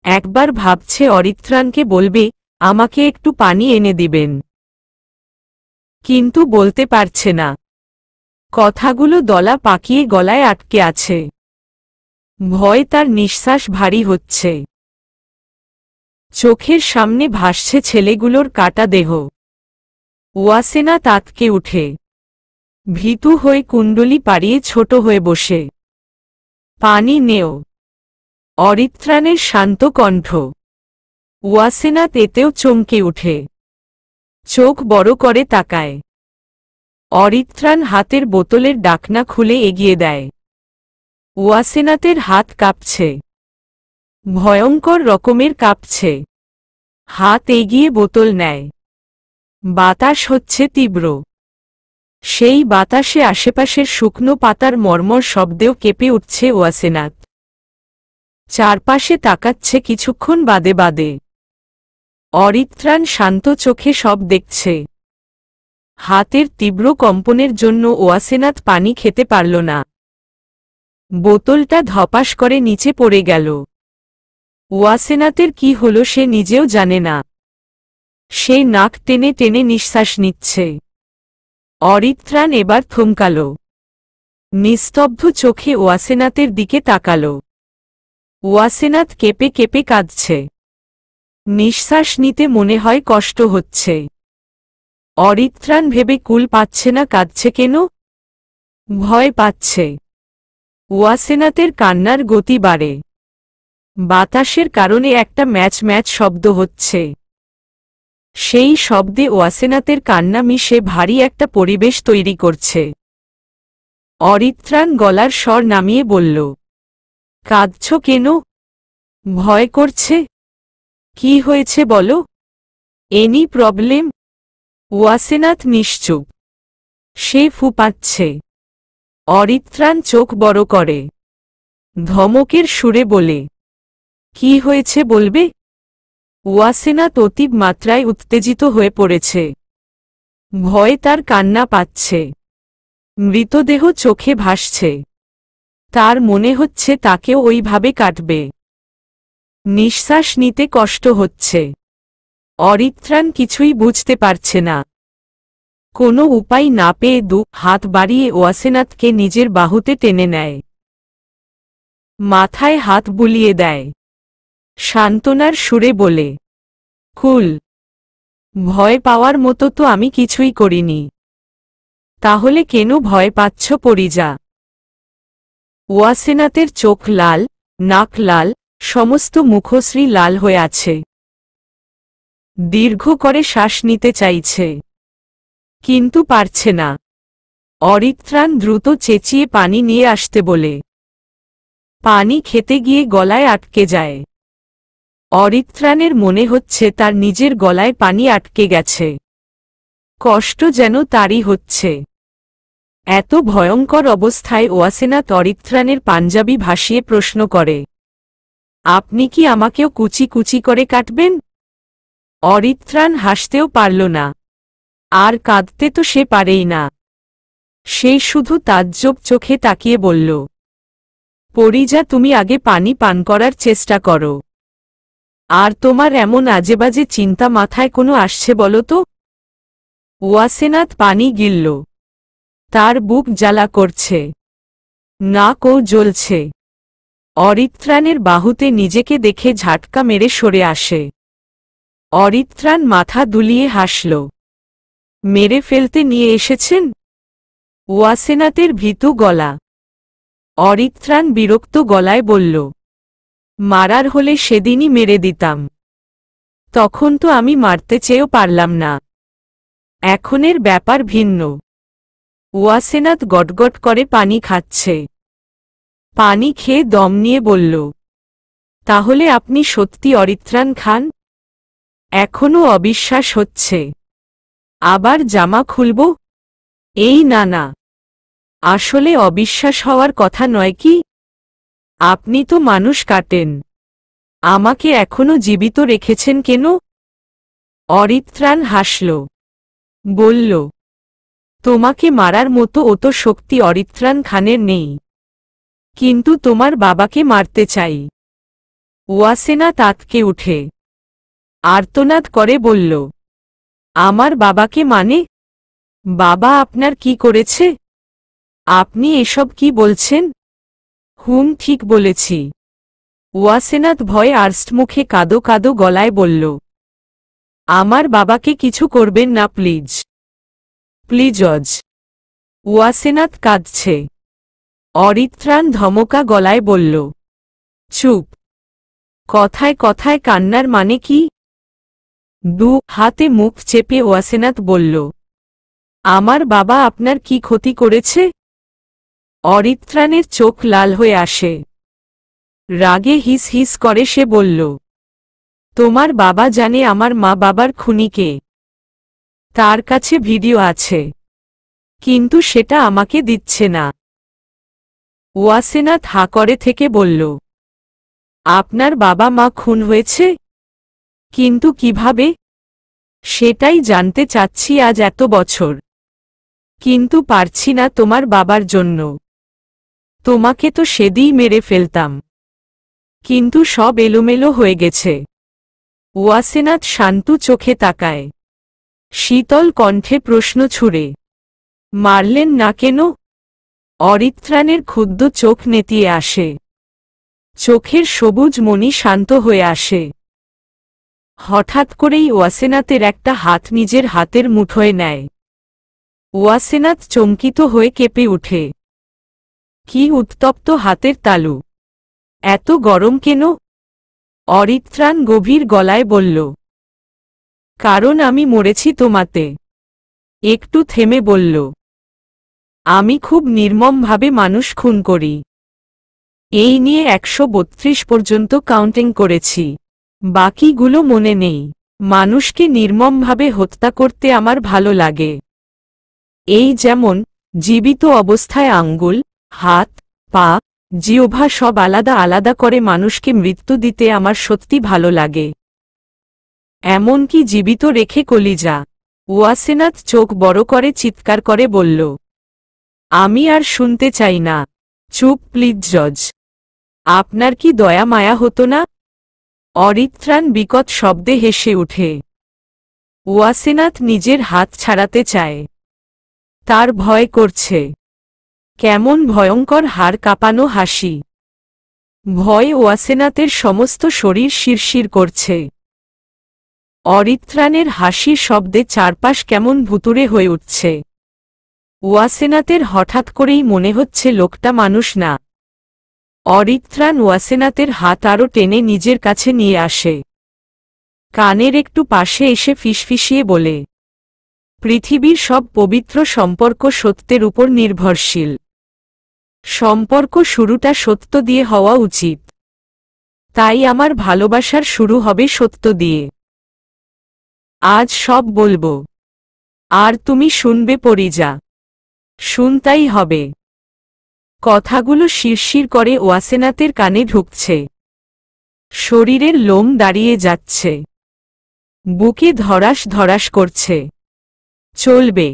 একবার ভাবছে অরিত্রাণকে বলবে, আমাকে একটু পানি এনে দিবেন, কিন্তু বলতে পারছে না। কথাগুলো দলা পাকিয়ে গলায় আটকে আছে। ভয় তার নিঃশ্বাস ভারী হচ্ছে। চোখের সামনে ভাসছে ছেলেগুলোর কাটা দেহ। ওয়াসেনাথ আতকে উঠে। ভীতু হয়ে কুণ্ডলি পাড়িয়ে ছোট হয়ে বসে। পানি নেও। অরিত্রাণের শান্ত কণ্ঠ। ওয়াসেনাথ এতেও চমকে উঠে। চোখ বড় করে তাকায়। অরিত্রাণ হাতের বোতলের ডাকনা খুলে এগিয়ে দেয়। ওয়াসেনাথের হাত কাঁপছে। ভয়ঙ্কর রকমের কাঁপছে। হাত এগিয়ে বোতল নেয়। বাতাস হচ্ছে তীব্র। সেই বাতাসে আশেপাশের শুকনো পাতার মর্মর শব্দেও কেঁপে উঠছে ওয়াসেনাথ। চারপাশে তাকাচ্ছে কিছুক্ষণ বাদে বাদে। অরিত্রাণ শান্ত চোখে সব দেখছে। হাতের তীব্র কম্পনের জন্য ওয়াসেনাথ পানি খেতে পারল না। বোতলটা ধপাস করে নিচে পড়ে গেল। ওয়াসেনাথের কি হলো সে নিজেও জানে না। সে নাক টেনে টেনে নিঃশ্বাস নিচ্ছে। অরিত্রাণ এবার থমকাল। নিস্তব্ধ চোখে ওয়াসেনাথের দিকে তাকাল। ওয়াসেনাথ কেঁপে কেঁপে কাঁদছে। নিঃশ্বাস নিতে মনে হয় কষ্ট হচ্ছে। অরিত্রাণ ভেবে কুল পাচ্ছে না কাঁদছে কেন। ভয় পাচ্ছে। ওয়াসেনাথের কান্নার গতি বাড়ে। বাতাসের কারণে একটা ম্যাচ ম্যাচ শব্দ হচ্ছে। সেই শব্দে ওয়াসেনাথের কান্না মিশে ভারী একটা পরিবেশ তৈরি করছে। অরিত্রাণ গলার স্বর নামিয়ে বলল, কাঁদছ কেন? ভয় করছে? কি হয়েছে বলো। Any problem? ওয়াসেনাথ নিশ্চুপ। সে ফুপাচ্ছে। অরিত্রাণ চোখ বড় করে। ধমকের সুরে বলে, কি হয়েছে বলবে? ওয়াসেনাথ অতীব মাত্রায় উত্তেজিত হয়ে পড়েছে। ভয় তার কান্না পাচ্ছে। মৃতদেহ চোখে ভাসছে। তার মনে হচ্ছে তাকেও ওইভাবে কাটবে। নিঃশ্বাস নিতে কষ্ট হচ্ছে। অরিত্রাণ কিছুই বুঝতে পারছে না। কোনো উপায় না পেয়ে দু হাত বাড়িয়ে ওয়াসেনাথকে নিজের বাহুতে টেনে নেয়। মাথায় হাত বুলিয়ে দেয়। সান্ত্বনার সুরে বলে, কুল। ভয় পাওয়ার মতো তো আমি কিছুই করিনি। তাহলে কেন ভয় পাচ্ছ পরিজা? ওয়াসেনাথের চোখ লাল, নাক লাল, সমস্ত মুখশ্রী লাল হয়ে আছে। দীর্ঘ করে শ্বাস নিতে চাইছে, কিন্তু পারছে না। অরিত্রাণ দ্রুত চেঁচিয়ে পানি নিয়ে আসতে বলে। পানি খেতে গিয়ে গলায় আটকে যায়। অরিত্রাণের মনে হচ্ছে তার নিজের গলায় পানি আটকে গেছে। কষ্ট যেন তারই হচ্ছে। এত ভয়ঙ্কর অবস্থায় ওয়াসেনাথ অরিত্রাণের পাঞ্জাবি ভাসিয়ে প্রশ্ন করে, আপনি কি আমাকেও কুচি কুচি করে কাটবেন? অরিত্রাণ হাসতেও পারল না। আর কাঁদতে তো সে পারেই না। সে শুধু তাজ্জব চোখে তাকিয়ে বলল, পরিজা, তুমি আগে পানি পান করার চেষ্টা করো। আর তোমার এমন আজেবাজে চিন্তা মাথায় কোনো আসছে বলো তো? ওয়াসেনাথ পানি গিলল। তার বুক জ্বালা করছে, নাকও জ্বলছে। অরিত্রাণের বাহুতে নিজেকে দেখে ঝাটকা মেরে সরে আসে। অরিত্রাণ মাথা দুলিয়ে হাসল। মেরে ফেলতে নিয়ে এসেছেন? ওয়াসেনাথের ভীতু গলা। অরিত্রাণ বিরক্ত গলায় বলল, মারার হলে সেদিনই মেরে দিতাম। তখন তো আমি মারতে চেয়েও পারলাম না। এখনের ব্যাপার ভিন্ন। ওয়াসেনাথ গটগট করে পানি খাচ্ছে। পানি খেয়ে দম নিয়ে বলল, তাহলে আপনি সত্যি অরিত্রাণ খান? এখনো অবিশ্বাস হচ্ছে। আবার জামা খুলব? এই না না, আসলে অবিশ্বাস হওয়ার কথা নয় কি? আপনি তো মানুষ কাটেন, আমাকে এখনো জীবিত রেখেছেন কেন? অরিত্রাণ হাসল, বলল, তোমাকে মারার মতো অত শক্তি অরিত্রাণ খানের নেই, কিন্তু তোমার বাবাকে মারতে চাই। ওয়াসেনাথ আঁতকে উঠে আর্তনাদ করে বলল, আমার বাবাকে মানে? বাবা আপনার কি করেছে? আপনি এসব কি বলছেন? ঠিক বলেছি। ওয়াসেনাথ ভয়ে আর্ষ্টমুখে কাদো কাদো গলায় বলল, আমার বাবাকে কিছু করবেন না প্লিজ, প্লিজজ। ওয়াসেনাথ কাঁদছে। অরিত্রাণ ধমকা গলায় বলল, চুপ। কথায় কথায় কান্নার মানে কি? দু হাতে মুখ চেপে ওয়াসেনাথ বলল, আমার বাবা আপনার কি ক্ষতি করেছে? অরিত্রাণের চোখ লাল হয়ে আসে। রাগে হিস হিস করে সে বলল, তোমার বাবা জানে আমার মা বাবার খুনি কে। তার কাছে ভিডিও আছে, কিন্তু সেটা আমাকে দিচ্ছে না। ওয়াসেনাথ হা করে থেকে বলল, আপনার বাবা মা খুন হয়েছে? কিন্তু কিভাবে? সেটাই জানতে চাচ্ছি আজ এত বছর, কিন্তু পারছি না তোমার বাবার জন্য। তোমাকে তো সেদিই মেরে ফেলতাম, কিন্তু সব এলোমেলো হয়ে গেছে। ওয়াসেনাথ শান্ত চোখে তাকায়, শীতল কণ্ঠে প্রশ্ন ছুড়ে, মারলেন না কেন? অরিত্রাণের ক্ষুব্ধ চোখ নেতিয়ে আসে। চোখের সবুজ মণি শান্ত হয়ে আসে। হঠাৎ করেই ওয়াসেনাথের একটা হাত নিজের হাতের মুঠোয় নেয়। ওয়াসেনাথ চমকিত হয়ে কেঁপে উঠে। কি উত্তপ্ত হাতের তালু! এত গরম কেন? অরিত্রাণ গভীর গলায় বলল, কারণ আমি মরেছি তোমাতে। একটু থেমে বলল, আমি খুব নির্মমভাবে মানুষ খুন করি। এই নিয়ে 132 পর্যন্ত কাউন্টিং করেছি, বাকিগুলো মনে নেই। মানুষকে নির্মমভাবে হত্যা করতে আমার ভালো লাগে। এই যেমন জীবিত অবস্থায় আঙ্গুল, হাত, পা, জিহ্বা সব আলাদা আলাদা করে মানুষকে মৃত্যু দিতে আমার সত্যি ভালো লাগে। এমনকি জীবিত রেখে কলিজা। ওয়াসেনাথ চোখ বড় করে চিৎকার করে বলল, আমি আর শুনতে চাই না। চুপ প্লিজ জজ। আপনার কি দয়া মায়া হতো না? অরিত্রাণ বিকট শব্দে হেসে উঠে। ওয়াসেনাথ নিজের হাত ছাড়াতে চায়। তার ভয় করছে। কেমন ভয়ঙ্কর হাড় কাঁপানো হাসি! ভয়ে ওয়াসেনাথের সমস্ত শরীর শিরশির করছে। অরিত্রাণের হাসির শব্দে চারপাশ কেমন ভুতুড়ে হয়ে উঠছে। ওয়াসেনাথের হঠাৎ করেই মনে হচ্ছে লোকটা মানুষ না। অরিত্রাণ ওয়াসেনাথের হাত আরও টেনে নিজের কাছে নিয়ে আসে। কানের একটু পাশে এসে ফিসফিসিয়ে বলে, পৃথিবীর সব পবিত্র সম্পর্ক সত্যের উপর নির্ভরশীল। সম্পর্ক শুরুটা সত্য দিয়ে হওয়া উচিত। তাই আমার ভালোবাসার শুরু হবে সত্য দিয়ে। আজ সব বলবো, আর তুমি শুনবে পরিজা। শুনতাই হবে। কথাগুলো শিরশির করে ওয়াসেনাথের কানে ঢুকছে। শরীরের লোম দাঁড়িয়ে যাচ্ছে। বুকে ধড়াস ধড়াস করছে। চলবে।